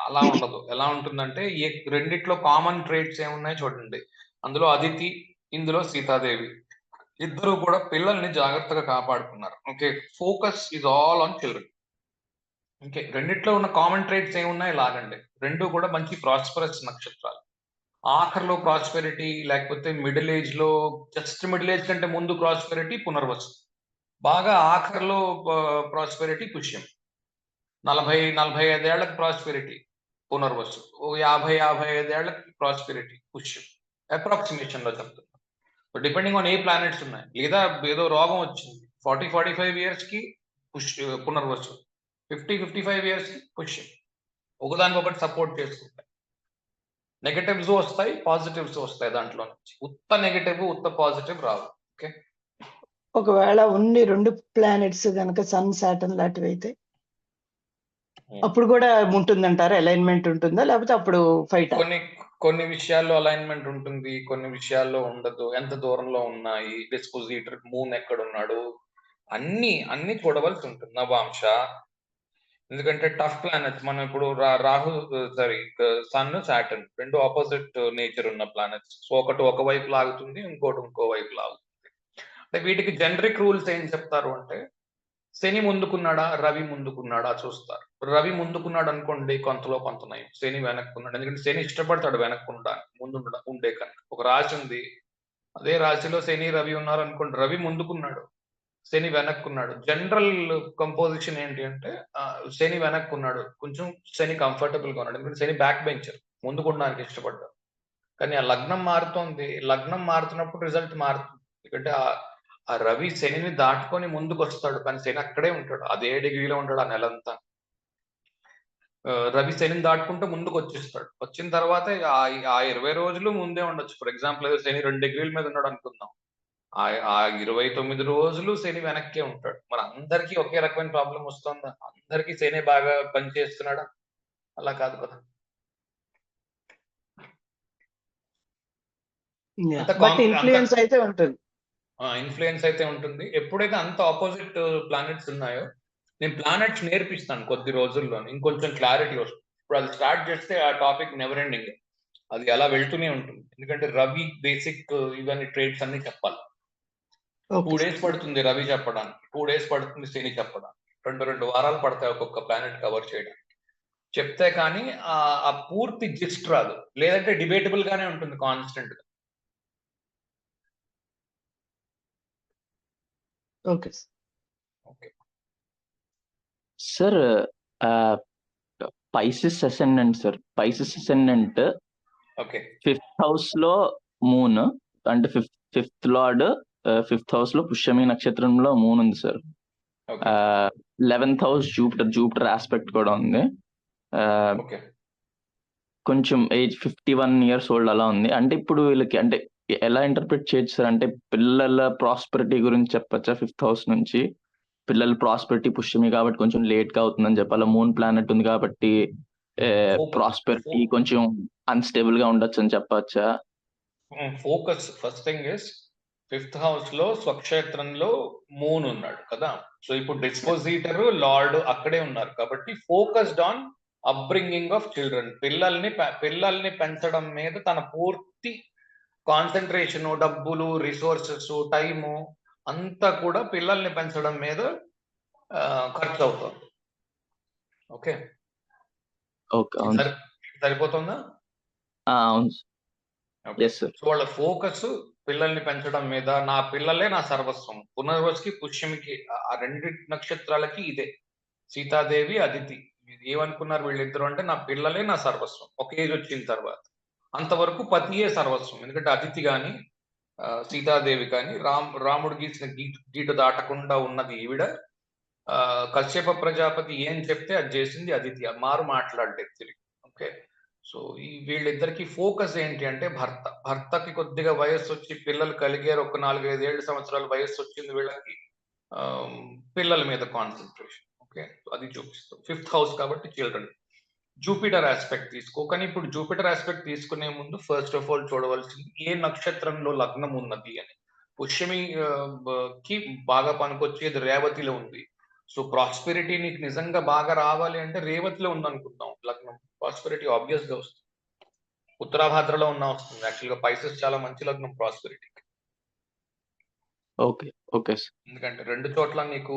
అలా ఉండదు. ఎలా ఉంటుందంటే ఈ రెండిట్లో కామన్ ట్రేట్స్ ఏమున్నాయి చూడండి. అందులో అదితి, ఇందులో సీతాదేవి, ఇద్దరు కూడా పిల్లల్ని జాగ్రత్తగా కాపాడుకున్నారు. Okay, focus is all on children. Okay, రెండిట్లో ఉన్న కామన్ ట్రేట్స్ ఏమున్నాయి లాగండి. రెండు కూడా మంచి ప్రాస్పరస్ నక్షత్రాలు. ఆఖరిలో ప్రాస్పెరిటీ, లేకపోతే మిడిల్ ఏజ్ లో, జస్ట్ మిడిల్ ఏజ్ కంటే ముందు ప్రాస్పెరిటీ పునర్వసు, బాగా ఆఖరిలో ప్రాస్పెరిటీ పుష్యం. 40-45 ఏళ్లకు ప్రాస్పెరిటీ పునర్వసు, 50-55 ఏళ్లకి ప్రాస్పెరిటీ పుష్యం. అప్రాక్సిమేషన్ లో చెప్తున్నా, డిపెండింగ్ ఆన్ ఏ ప్లానెట్స్ ఉన్నాయి. లేదా ఏదో రోగం వచ్చింది 40-45 ఇయర్స్ కి పునర్వసు, 50-55 ఇయర్స్ కి పుష్యం. ఒకదానికొకటి సపోర్ట్ చేసుకుంటాయి. నెగటివ్స్ వస్తాయి, పాజిటివ్స్ వస్తాయి. దాంట్లో నుంచి ఉత్త నెగటివ్ ఉత్త పాజిటివ్ రావు. ఓకే, ఒకవేళ ఉండి రెండు ప్లానెట్స్ కనుక సన్ సాటర్న్ లాంటివి అయితే అప్పుడు కూడా ఉంటుందంటారా? అలైన్మెంట్ ఉంటుందా, లేకపోతే అప్పుడు ఫైట్? కొన్ని విషయాల్లో అలైన్మెంట్ ఉంటుంది, కొన్ని విషయాల్లో ఉండదు. ఎంత దూరంలో ఉన్నాయి, డిస్పోజిటర్, మూన్ ఎక్కడున్నాడు, అన్ని చూడవలసి ఉంటుంది నవాంశ. ఎందుకంటే టఫ్ ప్లానెట్స్. మనం ఇప్పుడు రాహు సన్ సాటర్న్ రెండు ఆపోజిట్ నేచర్ ఉన్న ప్లానెట్స్. సో ఒకటి ఒకవైపు లాగుతుంది, ఇంకోటి ఇంకో వైపు లాగుతుంది. అంటే వీటికి జనరిక్ రూల్స్ ఏం చెప్తారు అంటే, శని ముందుకున్నాడా రవి ముందుకున్నాడా చూస్తారు. రవి ముందుకున్నాడు అనుకోండి కొంతలో కొంత నయం, శని వెనక్కున్నాడు. ఎందుకంటే శని ఇష్టపడతాడు వెనక్కుండా ఉండే కనుక. ఒక రాశి ఉంది, అదే రాశిలో శని రవి ఉన్నారు అనుకోండి, రవి ముందుకున్నాడు శని వెనక్కున్నాడు. జనరల్ కంపోజిషన్ ఏంటి అంటే శని వెనక్కున్నాడు, కొంచెం శని కంఫర్టబుల్ గా ఉన్నాడు. ఎందుకంటే శని బ్యాక్ బెంచర్, ముందుకున్నానికి ఇష్టపడ్డాడు. కానీ ఆ లగ్నం మారుతోంది, లగ్నం మారుతున్నప్పుడు రిజల్ట్ మారుతుంది. ఎందుకంటే ఆ రవి శనిని దాటుకొని ముందుకు వస్తాడు, కానీ శని అక్కడే ఉంటాడు, అదే డిగ్రీలో ఉంటాడు ఆ నెలంతా. రవి శనిని దాటుకుంటూ ముందుకు వచ్చేస్తాడు. వచ్చిన తర్వాత ఆ 20 రోజులు ముందే ఉండొచ్చు. ఫర్ ఎగ్జాంపుల్ ఏదో శని 2 డిగ్రీల మీద ఉన్నాడు అనుకుందాం, ఆ 29 రోజులు శని వెనక్కే ఉంటాడు. మరి అందరికీ ఒకే రకమైన ప్రాబ్లం వస్తుందా? అందరికీ శని బాగా పనిచేస్తున్నాడా? అలా కాదు కదా. ఇన్ఫ్లుయెన్స్ అయితే ఉంటుంది. ఇన్ఫ్లుయెన్స్ అయితే ఉంటుంది. ఎప్పుడైతే అంత ఆపోజిట్ ప్లానెట్స్ ఉన్నాయో, నేను ప్లానెట్స్ నేర్పిస్తాను కొద్ది రోజుల్లో, ఇంకొంచెం క్లారిటీ వస్తుంది. ఇప్పుడు అది స్టార్ట్ చేస్తే ఆ టాపిక్ నెవర్ ఎండింగ్, అది అలా వెళ్తూనే ఉంటుంది. ఎందుకంటే రవి బేసిక్ ఇవన్నీ ట్రేడ్స్ అన్ని చెప్పాలి. 2 days పడుతుంది రవి చెప్పడానికి, 2 days పడుతుంది శని చెప్పడానికి, 2 వారాలు పడతాయి ఒక్కొక్క ప్లానెట్ కవర్ చేయడానికి. చెప్తే కానీ ఆ పూర్తి జిస్ట్ రాదు, లేదంటే డిబేటబుల్ గానే ఉంటుంది కాన్స్టెంట్ గా. Okay. Okay. Sir Pisces ascendant sir, Pisces ascendant okay. 5th house లో మూన్, అంటే ఫిఫ్త్ లార్డ్ 5th house లో పుష్యమి నక్షత్రంలో మూన్ ఉంది sir. Okay. 11th house Jupiter aspect కూడా ఉంది. ఓకే. కొంచెం ఏజ్ 51 years ఓల్డ్ అలా ఉంది. అంటే ఇప్పుడు వీళ్ళకి అంటే ఎలా ఇంటర్ప్రిట్ చేయొచ్చు సార్? అంటే పిల్లల ప్రాస్పెరిటీ గురించి చెప్పచ్చా 5th house నుంచి? పిల్లల ప్రాస్పెరిటీ పుష్యమి కాబట్టి కొంచెం లేట్ గా అవుతుందని చెప్పాలి. మూన్ ప్లానెట్ ఉంది కాబట్టి ప్రాస్పెరిటీ కొంచెం అన్స్టేబుల్ గా ఉండొచ్చు అని చెప్పచ్చా? Focus first thing is 5th house లో స్వక్షేత్రంలో మూన్ ఉన్నాడు కదా. సో ఇప్పుడు డిస్పోజిటర్ లార్డ్ అక్కడే ఉన్నారు కాబట్టి focused on upbringing of children, పిల్లల్ని పెంచడం మీద తన పూర్తి కాన్సన్ట్రేషన్, డబ్బులు, రిసోర్సెస్, టైము అంతా కూడా పిల్లల్ని పెంచడం మీద ఖర్చు అవుతుంది. ఓకే. సరిపోతుందా? అవును. సో వాళ్ళ ఫోకస్ పిల్లల్ని పెంచడం మీద, నా పిల్లలే నా సర్వస్వం. పునర్వసుకి పుష్యమికి ఆ రెండు నక్షత్రాలకి ఇదే. సీతాదేవి అదితి ఏమనుకున్నారు వీళ్ళిద్దరు అంటే నా పిల్లలే నా సర్వస్వం. ఒక ఏజ్ వచ్చిన తర్వాత అంతవరకు పతియే సర్వస్వం. ఎందుకంటే అదితి కానీ సీతాదేవి కానీ రాముడు గీసిన గీటు దాటకుండా ఉన్నది ఈవిడ. కశ్యప ప్రజాపతి ఏం చెప్తే అది చేసింది అదితి, మారు మాట్లాడలేదు తిరిగి. ఓకే. సో ఈ వీళ్ళిద్దరికి ఫోకస్ ఏంటి అంటే భర్తకి కొద్దిగా వయస్సు వచ్చి పిల్లలు కలిగారు, ఒక 4-5 సంవత్సరాల వయస్సు వచ్చింది వీళ్ళకి, పిల్లల మీద కాన్సన్ట్రేషన్. ఓకే. అది చూపిస్తాం 5th house కాబట్టి చిల్డ్రన్. జూపిటర్ ఆస్పెక్ట్ తీసుకో, కానీ ఇప్పుడు జూపిటర్ ఆస్పెక్ట్ తీసుకునే ముందు ఫస్ట్ ఆఫ్ ఆల్ చూడవలసింది ఏ నక్షత్రంలో లగ్నం ఉన్నది అని. పుష్యమి కి బాగా పనికొచ్చేది రేవతిలో ఉంది. సో ప్రాస్పెరిటీ నీకు నిజంగా బాగా రావాలి అంటే రేవతిలో ఉందనుకుందాం లగ్నం, ప్రాస్పెరిటీ ఆబ్వియస్ గా వస్తుంది. ఉత్తరాభాద్రలో వస్తుంది. యాక్చువల్ గా పైసెస్ చాలా మంచి లగ్నం ప్రాస్పెరిటీకి. ఓకే. ఓకే. ఎందుకంటే రెండు చోట్ల నీకు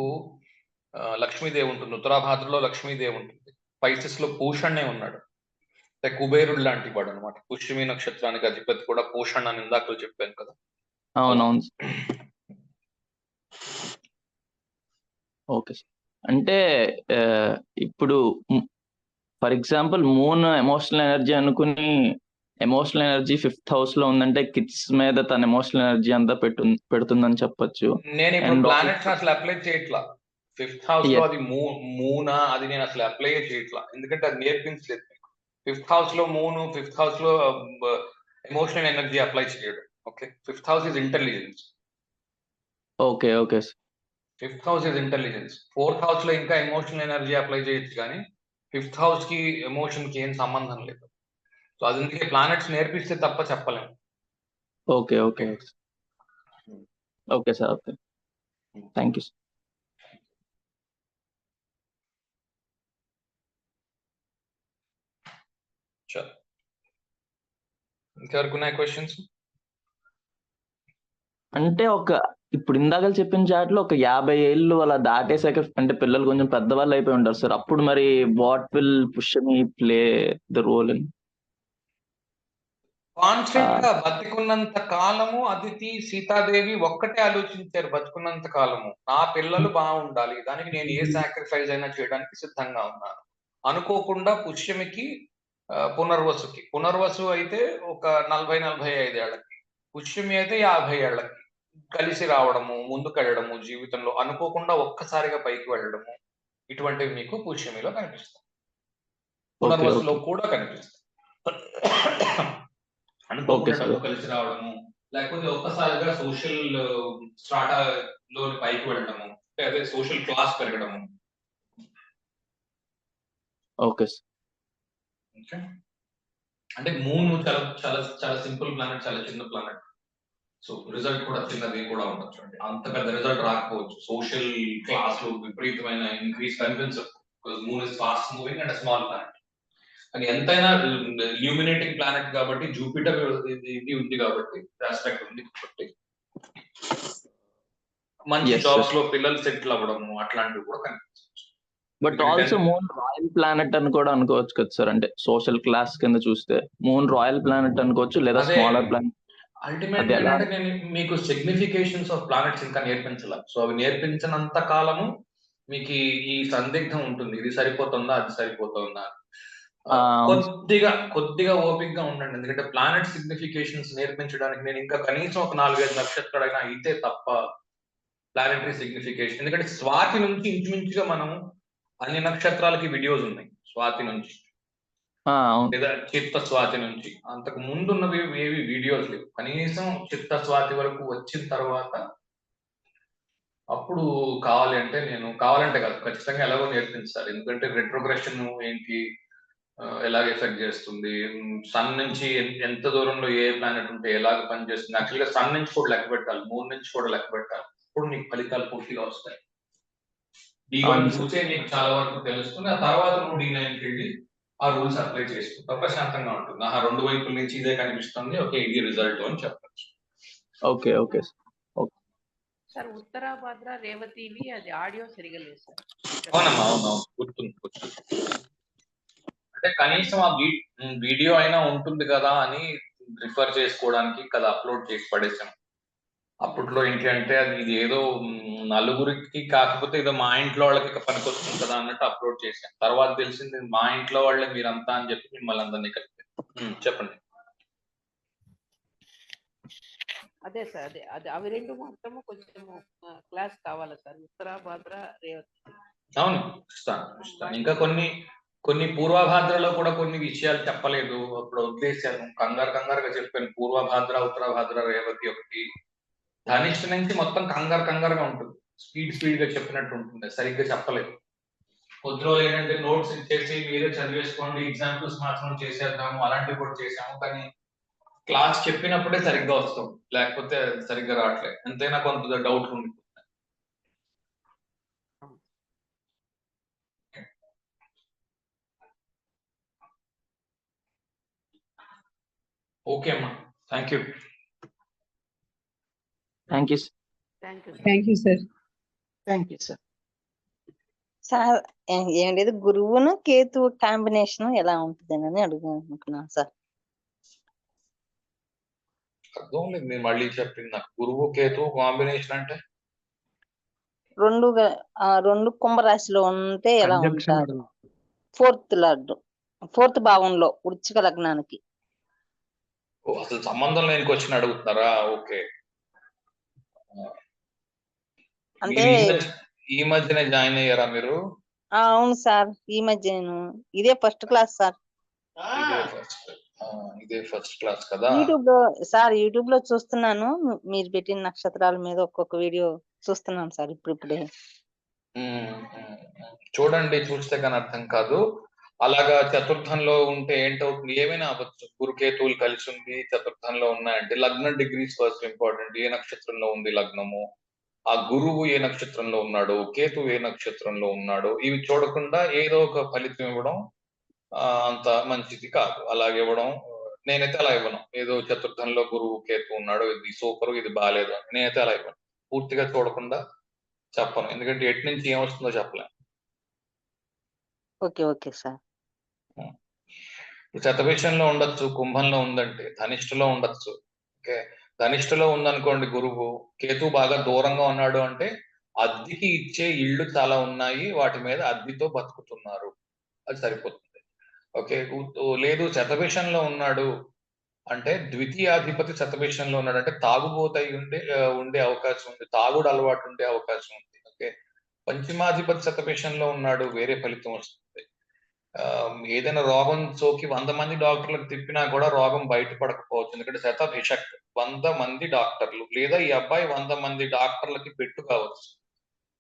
లక్ష్మీదేవి ఉంటుంది. ఉత్తరాభాద్రలో లక్ష్మీదేవి ఉంటుంది, పైసెస్ లో పూషణే ఉన్నాడు, కుబేరుడు లాంటి వాడు అనమాట. పుష్యమి నక్షత్రానికి అధిపతి కూడా పూషణ అని ఇందాక చెప్పాను కదా. అవునవును. ఓకే. అంటే ఇప్పుడు for example moon emotional energy అనుకుని, ఎమోషనల్ ఎనర్జీ 5th house లో ఉందంటే కిడ్స్ మీద తన ఎమోషనల్ ఎనర్జీ అంతా పెడుతుందని చెప్పొచ్చు. నేను ఇప్పుడు ప్లానెట్స్ అసలు అప్లై చేయట్లా 5th house లో. అది మూనా అది నేను అసలు అప్లై చేయట్లా, ఎందుకంటే అది నేర్పించలేదు. 5th house లో మూన్, 5th house లో ఎమోషనల్ ఎనర్జీ అప్లై చేయడు. Okay. 5th house is intelligence. Okay. Okay. 5th house is intelligence. 4th house లో ఇంకా ఎమోషనల్ ఎనర్జీ అప్లై చేయొచ్చు, కానీ 5th house కి ఎమోషన్ కి ఏం సంబంధం లేదు. సో అది అందుకే ప్లానెట్స్ నేర్పిస్తే తప్ప చెప్పలేము. Okay. Okay. Okay sir. Okay. Thank you. ఇంకెవరికి ఉన్నాయి క్వశ్చన్స్? అంటే ఇప్పుడు ఇందాక చెప్పిన చాట్లో ఒక 50 ఏళ్ళు అలా దాటేసాక అంటే పిల్లలు కొంచెం పెద్దవాళ్ళు అయిపోయి ఉంటారు సార్. అప్పుడు మరి what will Pushyami play the role in? Constant గా బతికున్నంత కాలము అదితి సీతాదేవి ఒక్కటే ఆలోచించారు. బతుకున్నంత కాలము నా పిల్లలు బాగుండాలి, దానికి నేను ఏ సాక్రిఫైస్ అయినా చేయడానికి సిద్ధంగా ఉన్నాను. అనుకోకుండా పుష్యమికి పునర్వసు అయితే ఒక 40-45 ఏళ్లకి, పుష్యమి అయితే 50 ఏళ్లకి కలిసి రావడము, ముందుకెళ్ళడము, జీవితంలో అనుకోకుండా ఒక్కసారిగా పైకి వెళ్ళడము, ఇటువంటివి మీకు పుష్యమిలో కనిపిస్తాయి. పునర్వసులో కూడా కనిపిస్తాయి. అనుకోకుండా కలిసి రావడము, లేకపోతే ఒక్కసారిగా సోషల్ స్ట్రాటా లో పైకి వెళ్ళడము, అదే సోషల్ క్లాస్ పెరగడము. ఓకే. అంటే మూన్ చాలా చాలా చాలా సింపుల్ ప్లానెట్, చాలా చిన్న ప్లానెట్. సో రిజల్ట్ కూడా చిన్నది కూడా ఉండొచ్చు. అంటే అంత పెద్ద రిజల్ట్ రాకపోవచ్చు. సోషల్ క్లాస్ లో విపరీతమైన ఇంక్రీజ్ కనిపించదు. Moon is fast moving and small planet. కానీ ఎంతైనా ల్యూమినేటింగ్ ప్లానెట్ కాబట్టి, జూపిటర్ ఇది ఉంది కాబట్టి, ఆస్పెక్ట్ ఉంది కాబట్టి మంచి జాబ్స్ లో పిల్లలు సెటిల్ అవ్వడము అట్లాంటివి కూడా కనిపించవచ్చు. But also moon royal planet అని కూడా అనుకోవచ్చు కదా సార్? అంటే సోషల్ క్లాస్ కింద చూస్తే మూన్ రాయల్ ప్లానెట్ అనుకోవచ్చు, లేదా స్మాలర్ ప్లానెట్. అల్టిమేట్ ఎలా ఏంటంటే నేను మీకు సిగ్నిఫికేషన్స్ ఆఫ్ ప్లానెట్స్ ఇంకా నేర్పించాల. సో అవి నేర్పించినంత కాలము మీకు ఈ సందిగ్ధం ఉంటుంది, ఇది సరిపోతుందా అది సరిపోతుందా. కొద్దిగా ఓపికగా ఉండండి, ఎందుకంటే ప్లానెట్ సిగ్నిఫికేషన్స్ నేర్పించడానికి నేను ఇంకా కనీసం ఒక 4-5 నక్షత్రాలైనా అయితే తప్ప ప్లానెటరీ సిగ్నిఫికేషన్. ఎందుకంటే స్వాతి నుంచి ఇంచుమించుగా మనం అన్ని నక్షత్రాలకి వీడియోస్ ఉన్నాయి, స్వాతి నుంచి లేదా చిత్త స్వాతి నుంచి. అంతకు ముందున్నవి ఏవి వీడియోస్ లేవు. కనీసం చిత్త స్వాతి వరకు వచ్చిన తర్వాత అప్పుడు కావాలంటే కాదు, ఖచ్చితంగా ఎలాగో నేర్పించాలి. ఎందుకంటే రెట్రోగ్రెషన్ ఏంటి, ఎలాగ ఎఫెక్ట్ చేస్తుంది, సన్ నుంచి ఎంత దూరంలో ఏ ప్లానెట్ ఉంటే ఎలాగ పనిచేస్తుంది. యాక్చువల్గా సన్ నుంచి కూడా లెక్క పెట్టాలి, మూన్ నుంచి కూడా లెక్క పెట్టాలి, అప్పుడు నీకు ఫలితాలు పూర్తిగా వస్తాయి. D1 చూసే నీకు చాలా వరకు తెలుస్తుంది. ఆ తర్వాత నువ్వు D9కి వెళ్ళి ఆ రూల్స్ అప్లై చేసుకుంటావు, ప్రశాంతంగా ఉంటుంది. 2 వైపుల నుంచి ఇదే కనిపిస్తుంది, ఓకే ఇది రిజల్ట్ అని చెప్పచ్చు. ఓకే ఓకే సార్ ఉత్తరాభద్ర రేవతివి అది ఆడియో సరిగా లేదు సార్. అవునమ్మా, అవునవును, గుర్తుంది. అంటే కనీసం ఆ వీడియో అయినా ఉంటుంది కదా అని రిఫర్ చేసుకోవడానికి కదా అప్లోడ్ చేసి పడేసాం. అప్పట్లో ఏంటి అంటే ఇది ఏదో నలుగురికి కాకపోతే ఏదో మా ఇంట్లో వాళ్ళకి పనికొస్తుంది కదా అన్నట్టు అప్లోడ్ చేశాను. తర్వాత తెలిసింది మా ఇంట్లో వాళ్ళే మీరంతా అని చెప్పి మిమ్మల్ని అందరినీ కలిపి. చెప్పండి. అదే సార్, అదే అవి రెండు మాత్రము కొంచెం క్లాస్ కావాలా సార్, ఉత్తరాభద్ర రేవతి. అవును, ఇస్తాను. ఇంకా కొన్ని పూర్వభాద్రలో కూడా కొన్ని విషయాలు చెప్పలేదు, అప్పుడు వదిలేశాను, కంగారుగా చెప్పాను. పూర్వభాద్ర, ఉత్తరాభాద్ర, రేవతి ఒకటి. ధనిష్ట నుంచి మొత్తం కంగారుగా ఉంటుంది, స్పీడ్ గా చెప్పినట్టు ఉంటుంది, సరిగ్గా చెప్పలేదు. కొద్ది రోజులు ఏంటంటే నోట్స్ ఇచ్చేసి మీరే చదివేసుకోండి, ఎగ్జాంపుల్స్ మాత్రం చేసేద్దాము, అలాంటివి కూడా చేసాము. కానీ క్లాస్ చెప్పినప్పుడే సరిగ్గా వస్తాం, లేకపోతే సరిగ్గా రావట్లేదు. ఎంతైనా కొంత డౌట్ ఉంది. ఓకే అమ్మా, thank you. Thank you sir. Thank you sir. Sir ఏం లేదు, గురువును కేతు కాంబినేషన్ ఎలా ఉంటుందని అడుగుతున్నాను సార్. అర్థం లేదు మీరు మళ్ళీ చెప్పింది నాకు. గురువు కేతు కాంబినేషన్ అంటే రెండు కుంభరాశిలో ఉంటే ఎలా ఉంటారు? ఫోర్త్ భావంలో వృశ్చిక లగ్నానికి. అసలు సంబంధం లేని క్వశ్చన్ అడుగుతున్నారా? ఓకే. అంటే ఈ మధ్యనే జాయిన్ అయ్యారా మీరు? అవును సార్, ఈ మధ్య ఇదే ఫస్ట్ క్లాస్ సార్. ఇదే ఫస్ట్ క్లాస్ కదా. యూట్యూబ్ లో చూస్తున్నాను, మీరు పెట్టిన నక్షత్రాల మీద ఒక్కొక్క వీడియో చూస్తున్నాను సార్ ఇప్పుడే. చూడండి, చూస్తే కానీ అర్థం కాదు. అలాగా చతుర్థంలో ఉంటే ఏంటవుతుంది, ఏమైనా అవ్వచ్చు. గురుకేతువులు కలిసి ఉంది, చతుర్థంలో ఉన్నాయంటే లగ్నం డిగ్రీస్ ఫస్ట్ ఇంపార్టెంట్. ఏ నక్షత్రంలో ఉంది లగ్నము, ఆ గురువు ఏ నక్షత్రంలో ఉన్నాడు, కేతువు ఏ నక్షత్రంలో ఉన్నాడు, ఇవి చూడకుండా ఏదో ఒక ఫలితం ఇవ్వడం అంత మంచిది కాదు. అలాగే ఇవ్వడం, నేనైతే అలా ఇవ్వను. ఏదో చతుర్థంలో గురువు కేతు ఉన్నాడు, ఇది సూపర్ ఇది బాగాలేదు అని నేనైతే అలా ఇవ్వను. పూర్తిగా చూడకుండా చెప్పను, ఎందుకంటే ఎటు నుంచి ఏమొస్తుందో చెప్పలేను. Okay sir. శతభిషంలో ఉండొచ్చు, కుంభంలో ఉందంటే ధనిష్ఠలో ఉండొచ్చు. ఓకే, ధనిష్ఠలో ఉందనుకోండి గురువు, కేతు బాగా దూరంగా ఉన్నాడు అంటే అద్దెకి ఇచ్చే ఇళ్ళు చాలా ఉన్నాయి, వాటి మీద అద్దెతో బతుకుతున్నారు, అది సరిపోతుంది. ఓకే, లేదు శతభిషంలో ఉన్నాడు అంటే ద్వితీయాధిపతి శతభిషంలో ఉన్నాడు అంటే తాగుబోతై ఉండే అవకాశం ఉంది, తాగుడు అలవాటు ఉండే అవకాశం ఉంది. ఓకే, పంచమాధిపతి శతభిషంలో ఉన్నాడు, వేరే ఫలితం వస్తుంది. ఏదైనా రోగం సోకి 100 మంది డాక్టర్లకు తిప్పినా కూడా రోగం బయటపడకపోవచ్చు, ఎందుకంటే శతభిషక్ 100 మంది డాక్టర్లు, లేదా ఈ అబ్బాయి 100 మంది డాక్టర్లకి పెట్టు కావచ్చు.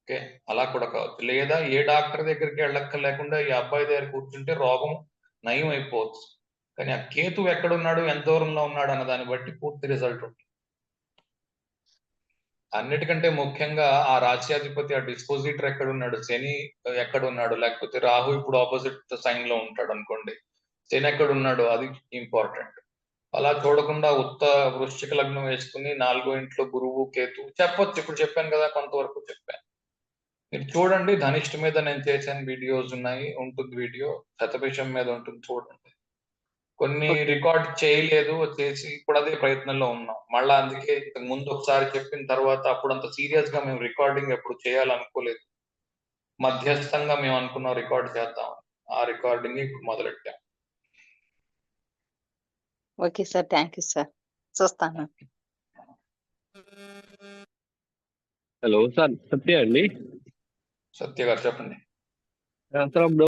ఓకే, అలా కూడా కావచ్చు. లేదా ఏ డాక్టర్ దగ్గరికి వెళ్ళక్కర్లేకుండా ఈ అబ్బాయి దగ్గర కూర్చుంటే రోగం నయం అయిపోవచ్చు. కానీ ఆ కేతు ఎక్కడున్నాడు, ఎంత దూరంలో ఉన్నాడు అన్న దాన్ని బట్టి పూర్తి రిజల్ట్ ఉంటుంది. అన్నిటికంటే ముఖ్యంగా ఆ రాశ్యాధిపతి, ఆ డిస్పోజిటర్ ఎక్కడున్నాడు, శని ఎక్కడున్నాడు, లేకపోతే రాహు ఇప్పుడు ఆపోజిట్ సైన్ లో ఉంటాడు అనుకోండి, శని ఎక్కడున్నాడు, అది ఇంపార్టెంట్. అలా చూడకుండా వృశ్చిక లగ్నం వేసుకుని 4వ ఇంట్లో గురువు కేతు చెప్పొచ్చు. ఇప్పుడు చెప్పాను కదా, కొంతవరకు చెప్పాను. మీరు చూడండి, ధనిష్ఠ మీద నేను చేసిన వీడియోస్ ఉంటుంది వీడియో, శతభిషం మీద ఉంటుంది, చూడండి. కొన్ని ఓకే. రికార్డ్ చేయలేదు, చేసి ఇప్పుడు అదే ప్రయత్నంలో ఉన్నాం. మళ్ళా అందుకే ఇంతకు ముందు ఒకసారి చెప్పిన తర్వాత అప్పుడు అంత సీరియస్ గా మేము రికార్డింగ్ ఎప్పుడు చేయాలనుకోలేదు. మధ్యస్థంగా మేము అనుకున్నాం రికార్డ్ చేద్దాం. ఆ రికార్డింగ్ ఇప్పుడు మొదలెట్టాం. Okay sir, thank you sir, చూస్తాను. హలో సార్, సత్య అండి. సత్య గారు చెప్పండి. సార్